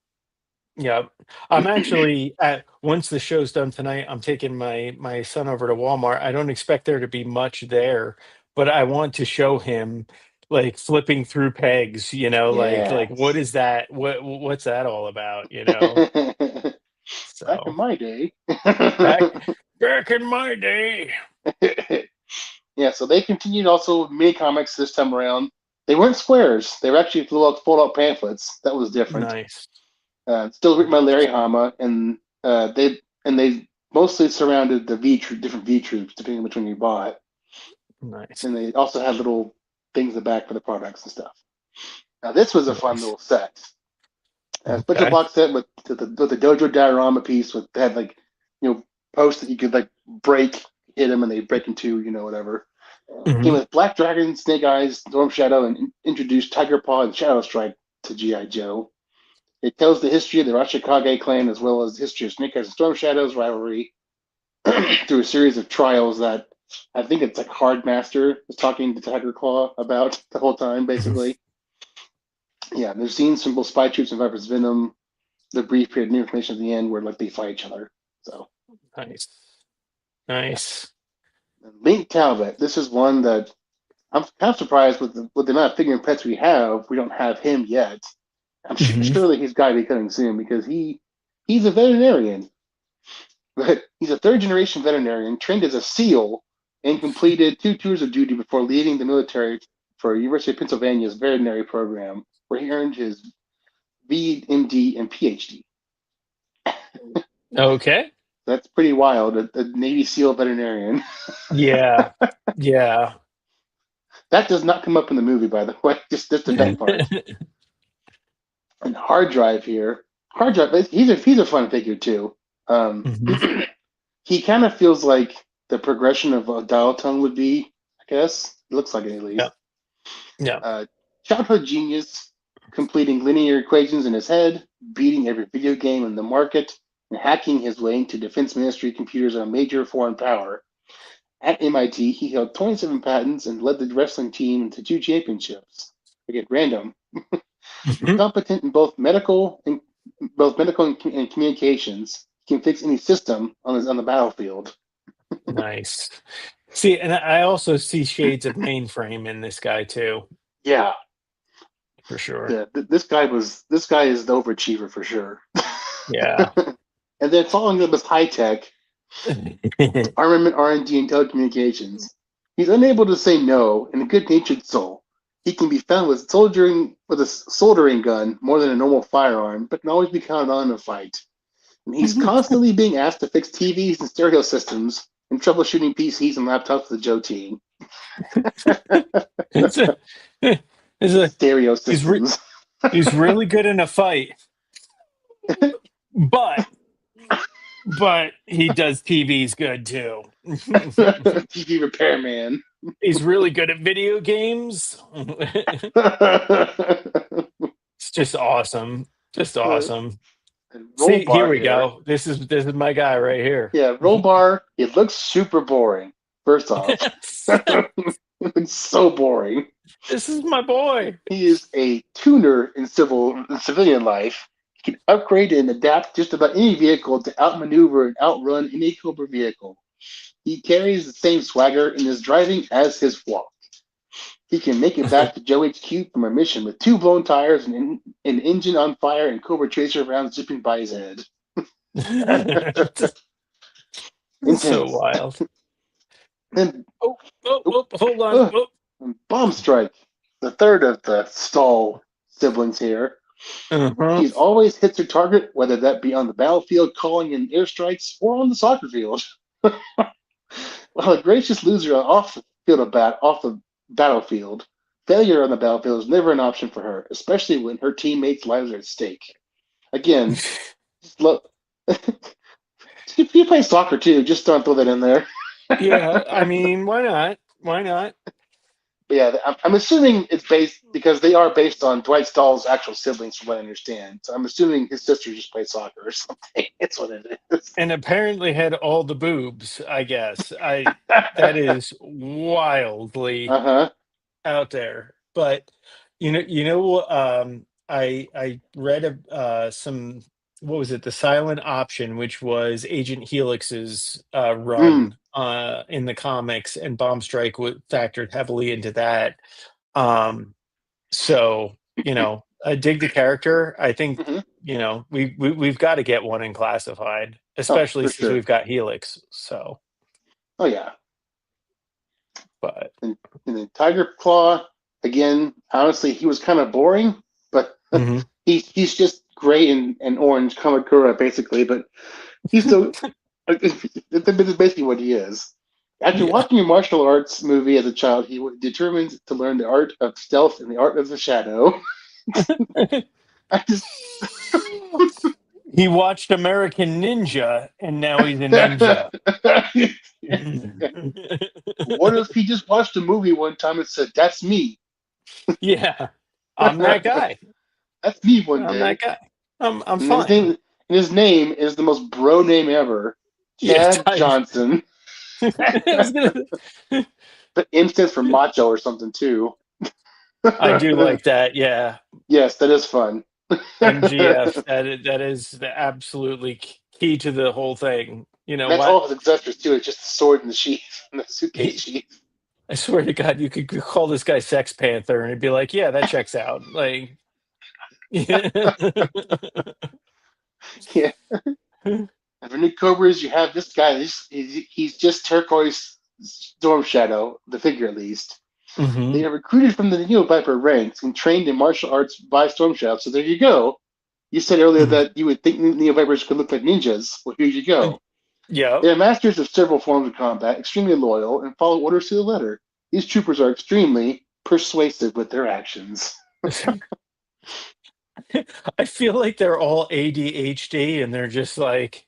Yep. I'm actually once the show's done tonight, I'm taking my son over to Walmart. I don't expect there to be much there, but I want to show him, like, flipping through pegs, like what Yes. is that? What's that all about, Back in So my day. back back in my day. Yeah, so they continued also mini comics this time around. They weren't squares. They were actually fold-out pamphlets. That was different. Nice. Still written by Larry Hama, and they mostly surrounded the different V troops, depending on which one you bought. Nice. And they also had little things in the back for the products and stuff. Now this was a fun little set. A special box set with the Dojo diorama piece with had like posts that you could like break, hit them, and they break into whatever. Came with Black Dragon, Snake Eyes, Storm Shadow, and introduced Tiger Paw and Shadow Strike to G.I. Joe. It tells the history of the Rashikage clan as well as the history of Snake Eyes and Storm Shadow's rivalry through a series of trials that I think it's like Hardmaster is talking to Tiger Claw about the whole time, basically. Yeah, there's scenes from both Spy Troops and Viper's Venom, the brief period of new information at the end where like they fight each other. So nice. Yeah. Link Talbot, this is one that I'm kind of surprised with the amount of figure and pets we have. We don't have him yet. I'm surely he's got to be coming soon because he's a veterinarian, but he's a third generation veterinarian trained as a SEAL and completed 2 tours of duty before leaving the military for University of Pennsylvania's veterinary program, where he earned his BMD and PhD. Okay. That's pretty wild. A Navy SEAL veterinarian. Yeah. That does not come up in the movie, by the way. Just the that part. And Hard Drive here. Hard Drive, he's a fun figure too. He kind of feels like the progression of a dial tone would be, I guess. It looks like it at least. Yeah. Childhood genius, completing linear equations in his head, beating every video game in the market, and hacking his way into Defense Ministry computers on a major foreign power. At MIT, he held 27 patents and led the wrestling team to 2 championships. Again, random. Competent in both medical and communications, he can fix any system on the battlefield. Nice. See, and I also see shades of Mainframe in this guy too. Yeah, for sure. Yeah, this guy is the overachiever for sure. Yeah. And then following up with high tech, armament, R&D, and telecommunications. He's unable to say no and a good-natured soul. He can be found with a soldering gun more than a normal firearm, but can always be counted on in a fight. And he's constantly being asked to fix TVs and stereo systems and troubleshooting PCs and laptops for the Joe team. It's a stereo systems. He's really good in a fight, but he does TVs good too. TV repairman. He's really good at video games. It's just awesome. Just awesome. See, here we go. This is my guy right here. Yeah, Rollbar. It looks super boring. First off, it's so boring. This is my boy. He is a tuner in civilian life. He can upgrade and adapt just about any vehicle to outmaneuver and outrun any Cobra vehicle. He carries the same swagger in his driving as his walk. He can make it back to Joe HQ from a mission with 2 blown tires and an engine on fire and Cobra Tracer rounds zipping by his head. So wild. And, hold on. Bomb Strike, the third of the Stahl siblings here. He always hits her target, whether that be on the battlefield calling in airstrikes or on the soccer field. While a gracious loser off the battlefield, failure on the battlefield is never an option for her, especially when her teammates' lives are at stake. Again, if you play soccer too, just don't throw that in there. Yeah, I mean, why not? Why not? But yeah, I'm assuming it's based because they are based on Dwight Stahl's actual siblings, from what I understand. So I'm assuming his sister just played soccer or something. It's what it is. And apparently had all the boobs, I guess. That is wildly out there. But I read some. What was it? The Silent Option, which was Agent Helix's run in the comics, and Bomb Strike factored heavily into that. So I dig the character. I think we've got to get one in Classified, especially since we've got Helix. So. Oh yeah. But and then Tiger Claw, Again, honestly, he was kind of boring, but Hmm. he's just gray and orange Kamakura basically. But he's still that's basically what he is. After Yeah. watching a martial arts movie as a child, he determined to learn the art of stealth and the art of the shadow. I just He watched American Ninja, and now he's a ninja. what if he just watched a movie one time and said, "That's me. Yeah, I'm that guy. That's me." One I'm that day, guy. I'm and his fine. name his name is the most bro name ever, Yeah, Chad Johnson. I was gonna. The M stands for macho or something too. I do like that. Yeah, Yes, that is fun. MGF. That is absolutely key to the whole thing. You know That's what? all his accessories too. It's just the sword and the sheath and the suitcase He, sheath. I swear to God, you could call this guy Sex Panther, and he'd be like, "Yeah, that checks out." Like, yeah. Yeah. And for new Cobras, you have this guy. He's just turquoise Storm Shadow, the figure at least. Hmm. They are recruited from the Neo Viper ranks and trained in martial arts by Storm Shadow. So there you go. You said earlier that you would think Neo Vipers could look like ninjas. Well, here you go. Yeah. They are masters of several forms of combat, extremely loyal, and follow orders to the letter. These troopers are extremely persuasive with their actions. I feel like they're all ADHD and they're just like,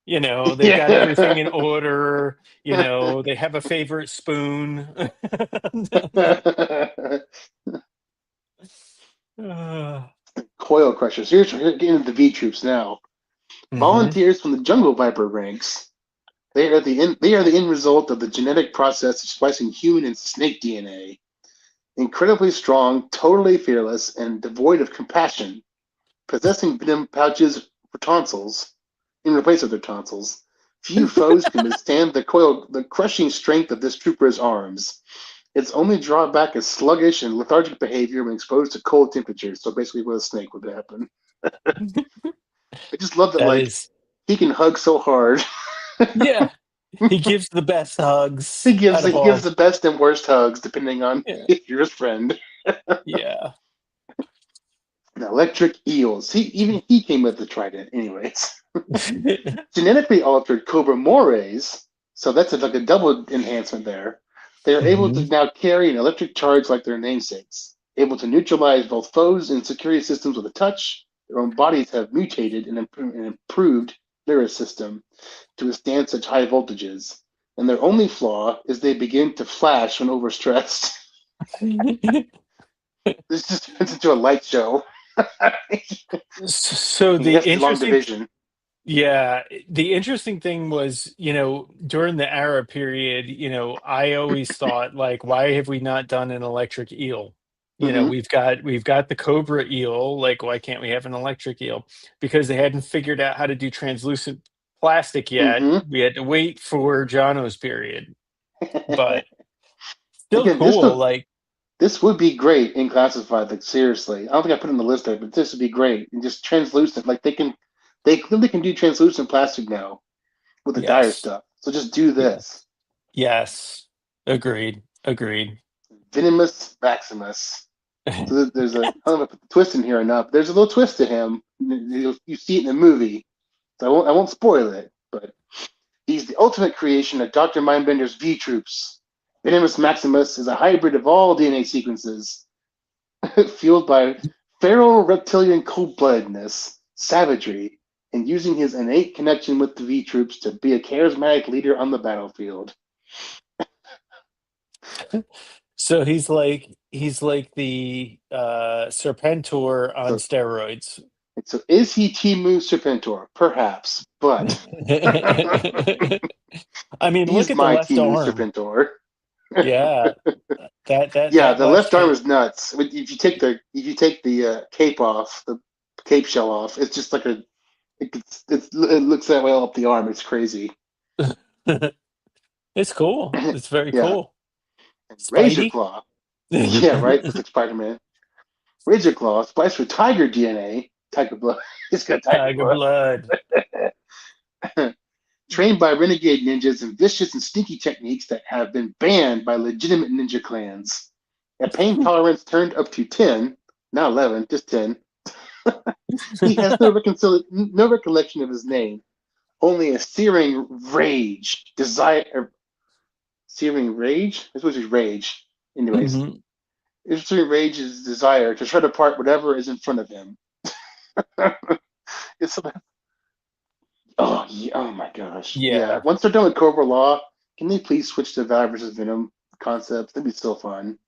they've got everything in Yeah. order, they have a favorite spoon. Uh, Coil crushers. Here's getting into the V troops now. mhm, Volunteers from the Jungle Viper ranks. They are the end result of the genetic process of splicing human and snake DNA. Incredibly strong, totally fearless, and devoid of compassion, possessing venom pouches for tonsils in replace of their tonsils. Few foes can withstand the crushing strength of this trooper's arms. Its only drawback is sluggish and lethargic behavior when exposed to cold temperatures. So basically, what a snake would happen. I just love that, that like, is, he can hug so hard. yeah, he gives the best he hugs gives out of he gives all. the best and worst hugs depending on Yeah. if you're his friend. Yeah. Electric eels. He came with the trident, anyways. Genetically altered cobra mores, so that's like a double enhancement there. They are able to Mhm. now carry an electric charge like their namesakes, able to neutralize both foes and security systems with a touch. Their own bodies have mutated and improved nervous system to withstand such high voltages, and their only flaw is they begin to flash when overstressed. This just turns into a light show. So He has long division. yeah, the interesting thing was, during the Arab period, I always thought like, why have we not done an electric eel? Hmm. We've got the Cobra eel, like why can't we have an electric eel? Because they hadn't figured out how to do translucent plastic yet. Hmm. We had to wait for Jono's period, but still Again, this cool. would Like, this would be great in classified. Like seriously, I don't think I put it in the list there, but this would be great and just translucent. Like they clearly can do translucent plastic now with the dire yes, stuff. So just do this. yes, yes, agreed, agreed. Venomous Maximus. So there's a, I don't know if I put the twist in here enough. There's a little twist to him. You see it in the movie, so I won't spoil it. But he's the ultimate creation of Doctor Mindbender's V troops. Venomous Maximus is a hybrid of all DNA sequences, fueled by feral reptilian cold-bloodedness, savagery, and using his innate connection with the V troops to be a charismatic leader on the battlefield. So he's like the Serpentor on So steroids. So is he Timu Serpentor? Perhaps, but I mean, look he's at the my left Timu arm. Serpentor. Yeah, that Yeah, that the left left arm hand. is nuts. If you take the cape off, the cape shell off, it's just like it looks that way all up the arm. It's crazy. It's cool. It's very Yeah, cool. and Razor Spidey. Claw. Yeah, right. Looks like Spider-Man. Razor Claw spliced with tiger DNA. Tiger blood. It's got tiger Tiger blood. blood. Trained by renegade ninjas in vicious and sneaky techniques that have been banned by legitimate ninja clans. A pain tolerance turned up to 10, not 11, just 10. He has no recollection of his name, only a searing rage, desire, searing rage? This was his rage. Anyways, Mhm. his searing rage is desire to shred apart whatever is in front of him. It's oh my gosh. Yeah. Yeah, Once they're done with Cobra Law, can they please switch to Valor versus Venom concepts? That'd be so fun.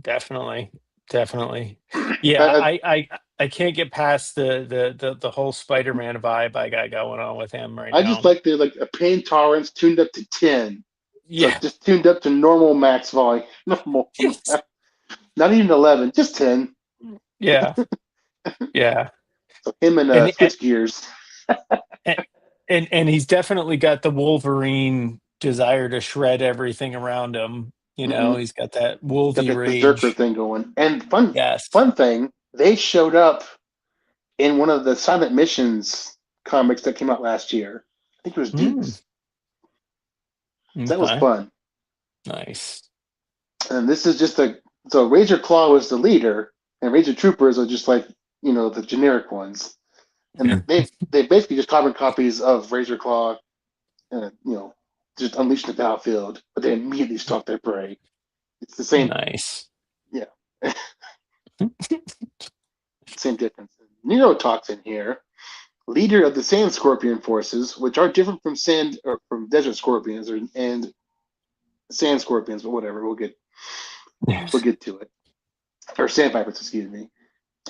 definitely, definitely. I, Yeah, I, I can't get past the whole Spider-Man vibe I got going on with him right I just now. like the like a pain tolerance tuned up to 10. So Yeah. just tuned up to normal max volume. Normal. Yes. Not even 11, just 10. Yeah. Yeah. So him and And switch gears. and and he's definitely got the Wolverine desire to shred everything around him. Mm-hmm. He's got that Got wolvy that berserker rage. thing going. And fun Yes. fun thing, they showed up in one of the Silent Missions comics that came out last year. I think it was Mm, Dukes. That was okay. fun. Nice. And this is just so Razor Claw was the leader, and Razor Troopers are just like the generic ones. And they basically just carbon copies of Razor Claw, just unleashed the battlefield, but they immediately stalk their prey. It's the same, Nice. yeah, same difference. Neurotoxin here, leader of the Sand Scorpion forces, which are different from Desert Scorpions and Sand Scorpions, but whatever. We'll get to it. Or Sand Vipers, excuse me.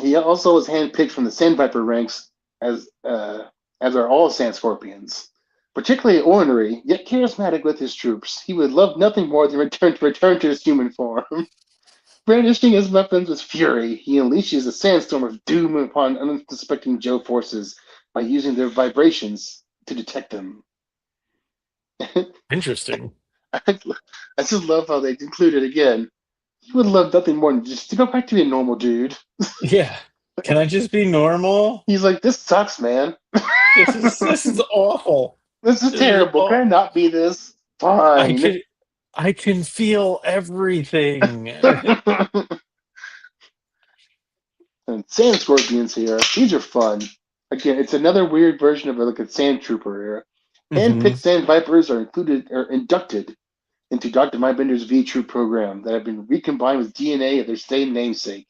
He also was handpicked from the Sand Viper ranks as are all Sand Scorpions. Particularly ornery, yet charismatic with his troops, he would love nothing more than return to his human form. Brandishing his weapons with fury, he unleashes a sandstorm of doom upon unsuspecting Joe forces by using their vibrations to detect them. Interesting. I just love how they included again. He would love nothing more than just to go back to being a normal dude. Yeah. Can I just be normal? He's like, this sucks, man. This is awful. This is This is terrible. Can I not be this? I Fine. can I can feel everything. And sand scorpions here. These are fun. Again, it's another weird version of like a sand trooper here. Handpicked Hmm. sand vipers are inducted into Dr. Mindbender's V Troop program that have been recombined with DNA of their same namesake.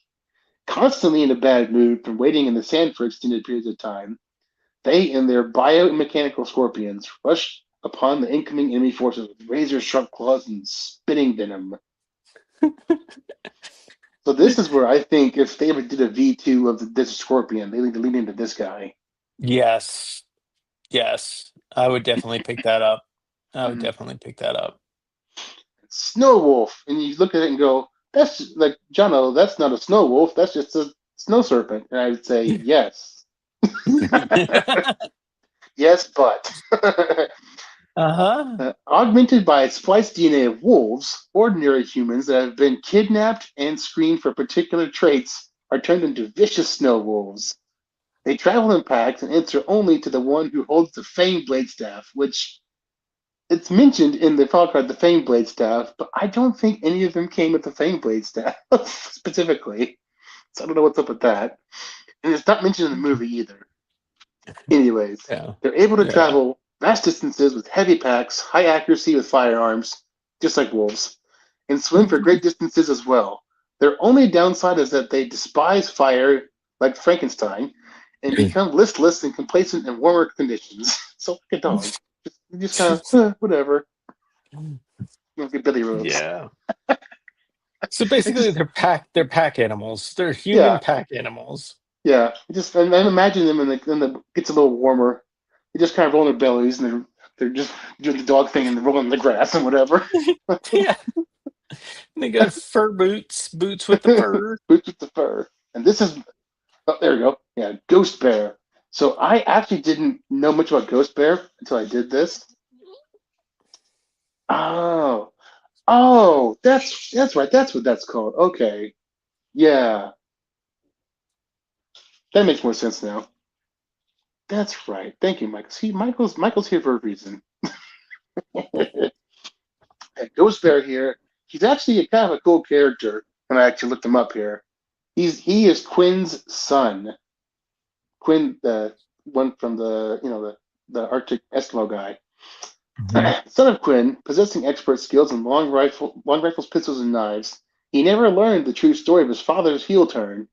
Constantly in a bad mood from waiting in the sand for extended periods of time, they and their biomechanical scorpions rush upon the incoming enemy forces with razor-sharp claws and spitting venom. So this is where I think if they ever did a V2 of this Scorpion, they need to lean into this guy. Yes. Yes. I would definitely pick that up. I would Mhm. definitely pick that up. Snow Wolf, and you look at it and go, "That's like Jono. That's not a snow wolf. That's just a snow serpent." And I would say, "Yes, yes, but." Uh-huh. Augmented by its spliced DNA of wolves, ordinary humans that have been kidnapped and screened for particular traits are turned into vicious snow wolves. They travel in packs and answer only to the one who holds the famed blade staff, which it's mentioned in the file card, the famed blade staff, but I don't think any of them came with the famed blade staff specifically. So I don't know what's up with that. And it's not mentioned in the movie either. Anyways, Yeah. they're able to Yeah. travel vast distances with heavy packs, high accuracy with firearms, just like wolves, and swim for great distances as well. Their only downside is that they despise fire, like Frankenstein, and become listless and complacent in warmer conditions. So like a dog. Just kind of, whatever. Like a Billy Rose. Yeah. So I basically just, they're pack animals. They're human yeah, pack animals. yeah. And imagine them when it gets a little warmer. They just kind of roll their bellies and they're just doing the dog thing and they're rolling in the grass and whatever. Yeah. They got fur boots with the fur. Boots with the fur. And this is, oh, there we go. Yeah, Ghost Bear. So I actually didn't know much about Ghost Bear until I did this. Oh, oh, that's right. That's what that's called. Okay, yeah, that makes more sense now. That's right. Thank you, Michael. See, Michael's here for a reason. Ghost Bear here. he's actually a kind of a cool character. And I actually looked him up here. He is Quinn's son. Quinn, the one from the Arctic Eskimo guy. Son of Quinn, possessing expert skills in long rifles, pistols, and knives, he never learned the true story of his father's heel turn,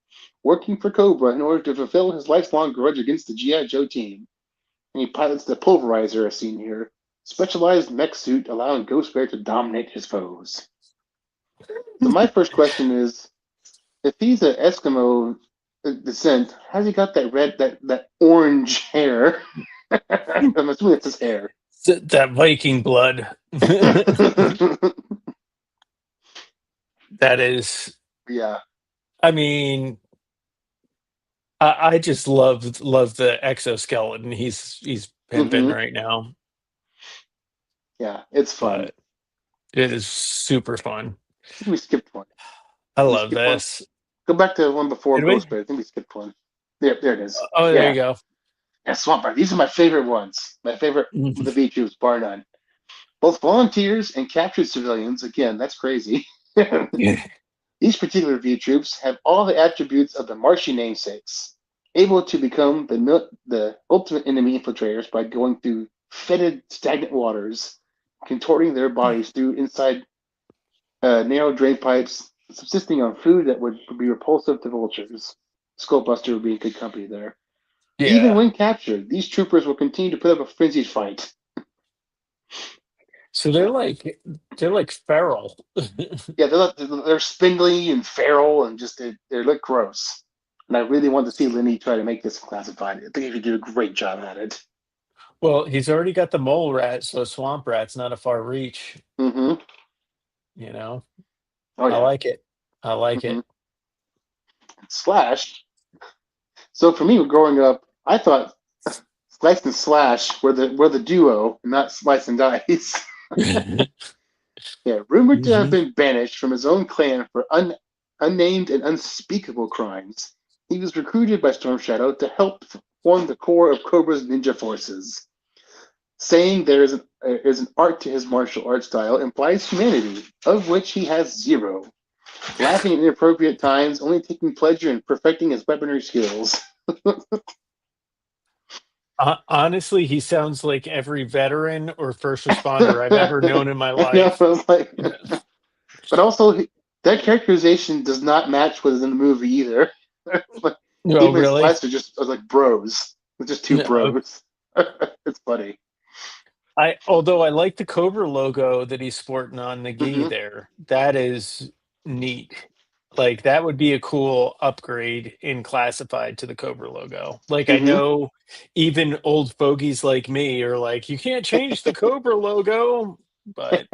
working for Cobra in order to fulfill his lifelong grudge against the G.I. Joe team. And he pilots the Pulverizer, as seen here, specialized mech suit allowing Ghost Bear to dominate his foes. So my first question is, if he's an Eskimo descent, how's he got that orange hair? I'm assuming it's his hair. That Viking blood. That is. Yeah. I mean, I just love the exoskeleton he's pimping right now. Yeah, it's fun. But it is super fun. I think we skipped one. I love this. Go back to one before Did we? Ghost Bear. I think we skipped one. There it is. Oh, there you go. Yeah, Swamp Bear. These are my favorite ones. My favorite of the V Troops, bar none. Both volunteers and captured civilians. Again, that's crazy. These particular V Troops have all the attributes of the Marshy namesakes, able to become the ultimate enemy infiltrators by going through fetid, stagnant waters, contorting their bodies through inside narrow drain pipes, subsisting on food that would be repulsive to vultures. Skullbuster would be a good company there. Yeah. Even when captured, these troopers will continue to put up a frenzied fight. So they're like feral. Yeah, they're spindly and feral and just they look gross. And I really want to see Lenny try to make this classified. I think he could do a great job at it. Well, he's already got the mole rat, so swamp rat's not a far reach. Mm-hmm. You know? Oh, yeah. I like it. I like it. Slash. So for me, growing up, I thought Slice and Slash were the duo, not Slice and Dice. Yeah, rumored to have been banished from his own clan for unnamed and unspeakable crimes. He was recruited by Storm Shadow to help form the core of Cobra's ninja forces. Saying there is an art to his martial art style implies humanity, of which he has zero. Laughing at inappropriate times, only taking pleasure in perfecting his weaponry skills. Honestly, he sounds like every veteran or first responder I've ever known in my life. But also, that characterization does not match what is in the movie either. No, really? Slice are just like bros. They're just two bros. It's funny. Although I like the Cobra logo that he's sporting on the gi there. That is neat. Like that would be a cool upgrade in classified to the Cobra logo. Like I know even old fogies like me are like, you can't change the Cobra logo, but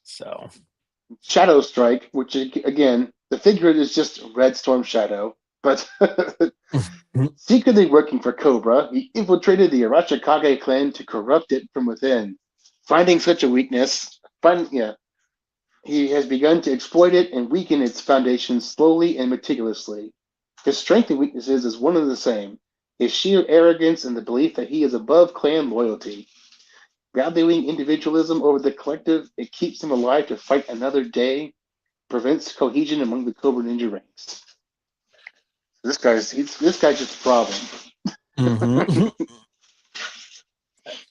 so Shadow Strike, which again, the figure is just Red Storm Shadow, but secretly working for Cobra, he infiltrated the Arachikage clan to corrupt it from within. Finding such a weakness, he has begun to exploit it and weaken its foundation slowly and meticulously. His strengths and weaknesses is one and the same: his sheer arrogance and the belief that he is above clan loyalty. Valuing individualism over the collective, it keeps him alive to fight another day, prevents cohesion among the Cobra Ninja ranks. This guy's just a problem.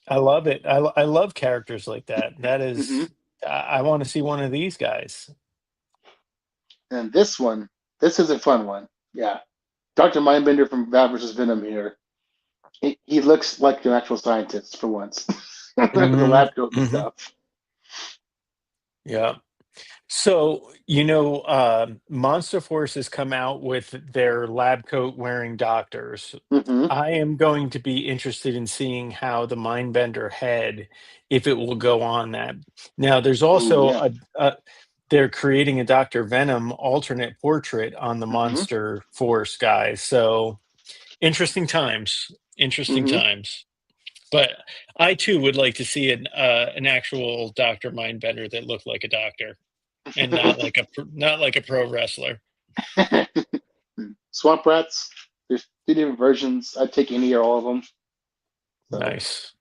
I love it. I love characters like that. That is, I want to see one of these guys. And this is a fun one. Yeah. Dr. Mindbender from Val vs. Venom here. He looks like an actual scientist for once. The lab coat and stuff. Yeah. So, Monster Force has come out with their lab coat wearing doctors. I am going to be interested in seeing how the Mindbender head, if it will go on that. Now, there's also they're creating a Dr. Venom alternate portrait on the Monster Force guys. So, interesting times. Interesting times. But I too would like to see an actual Dr. Mindbender that looked like a doctor. And not like a pro wrestler. Swamp Rats. There's 2 different versions. I'd take any or all of them. So. Nice.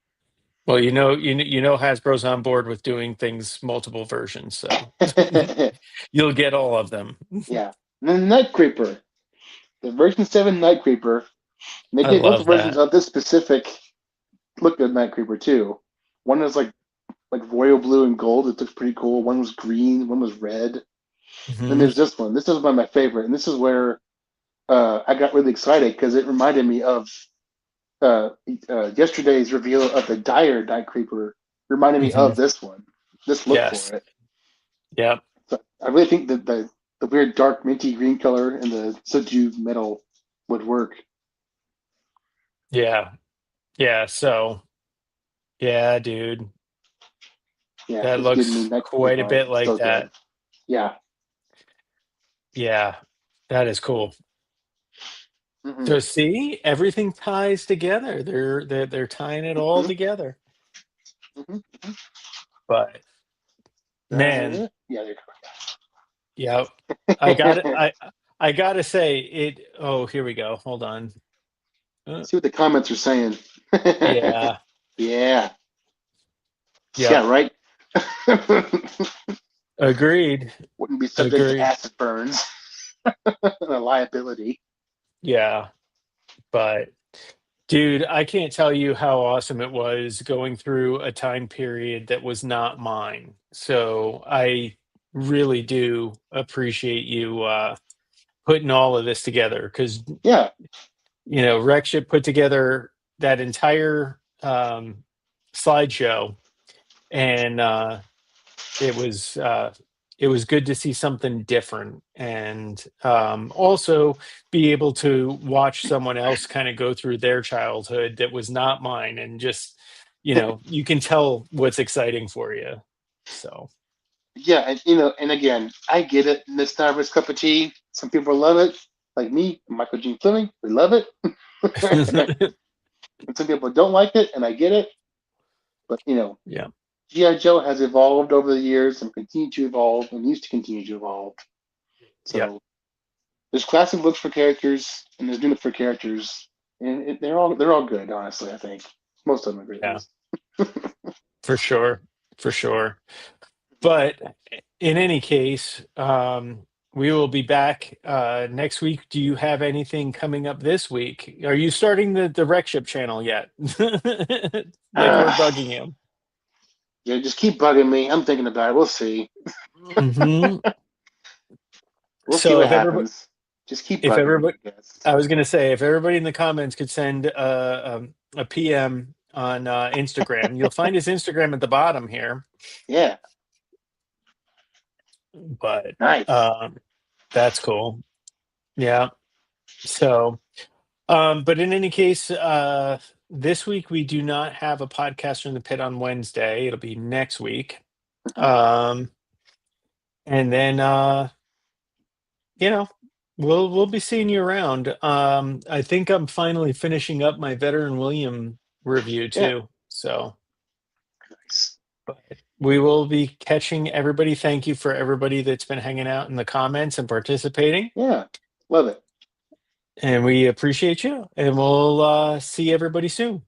Well, you know Hasbro's on board with doing things multiple versions, so you'll get all of them. Yeah. And then Night Creeper, the version 7 Night Creeper. And they I did both love versions that. of this specific look of Night Creeper too. One is like royal blue and gold. It looks pretty cool. One was green. One was red. Then Hmm. there's this one. This is one of my favorite, and this is where I got really excited because it reminded me of yesterday's reveal of the Dire Night Creeper. Reminded me Hmm. of this one. This look Yes. for it. Yep. So I really think that the weird dark minty green color and the subdued metal would work. Yeah. Yeah. So, yeah, dude, Yeah, that it's giving me looks Night Creeper quite a bit vibes. like So good. that. Yeah. Yeah, that is cool. Hmm. So see, everything ties together. They're tying it all Hmm. together. Hmm. But man, Yeah, there yeah, you I got it. go. I gotta say it. Oh, here we go. Hold on. See what the comments are saying. Yeah. Yeah. Yep. Yeah, right? Agreed. Wouldn't be subject to Agreed. acid burns and a liability. Yeah. But dude, I can't tell you how awesome it was going through a time period that was not mine. So I really do appreciate you putting all of this together because Yeah. Rexship put together that entire slideshow, and it was uh, it was good to see something different, and also be able to watch someone else kind of go through their childhood that was not mine, and just you can tell what's exciting for you. So Yeah, and and again, I get it. And it's not everyone's cup of tea. Some people love it, like me, Michael Gene Fleming. We love it, and some people don't like it, and I get it. But yeah, GI Joe has evolved over the years and continued to evolve and needs to continue to evolve. yeah, So there's classic looks for characters, and there's new looks for characters, and they're all good. Honestly, I think most of them are great. At yeah, least. for sure, for sure. But in any case, we will be back next week. Do you have anything coming up this week? Are you starting the Rec Ship channel yet? Like we're Uh, bugging you. yeah, just keep bugging me. I'm thinking about it. We'll see. Hmm. We'll see So what happens. Just keep if bugging me, everybody, I guess. I was going to say, if everybody in the comments could send a PM on Instagram, you'll find his Instagram at the bottom here. Yeah, But nice. that's cool. Yeah. So. But in any case, this week we do not have a podcast from the pit on Wednesday. It'll be next week. Mhm. Um, and then you know, we'll be seeing you around. I think I'm finally finishing up my Veteran William review Yeah, too. So nice. but we will be catching everybody. Thank you for everybody that's been hanging out in the comments and participating. Yeah, love it. And we appreciate you. And we'll see everybody soon.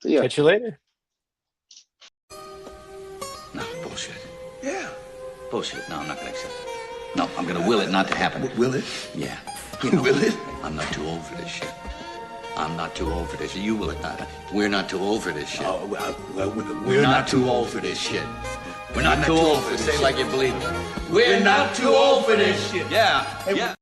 See ya. Catch you later. No, bullshit. Yeah. Bullshit. No, I'm not gonna accept it. No, I'm gonna will it not to happen. Will it? Yeah. Will it? I'm not too old for this shit. I'm not too old for this. You will it not. We're not too old for this shit. Oh, well, We're not too old for this shit. We're not too old for this. Say it like you believe it. We're not too old for this shit. Yeah. Yeah.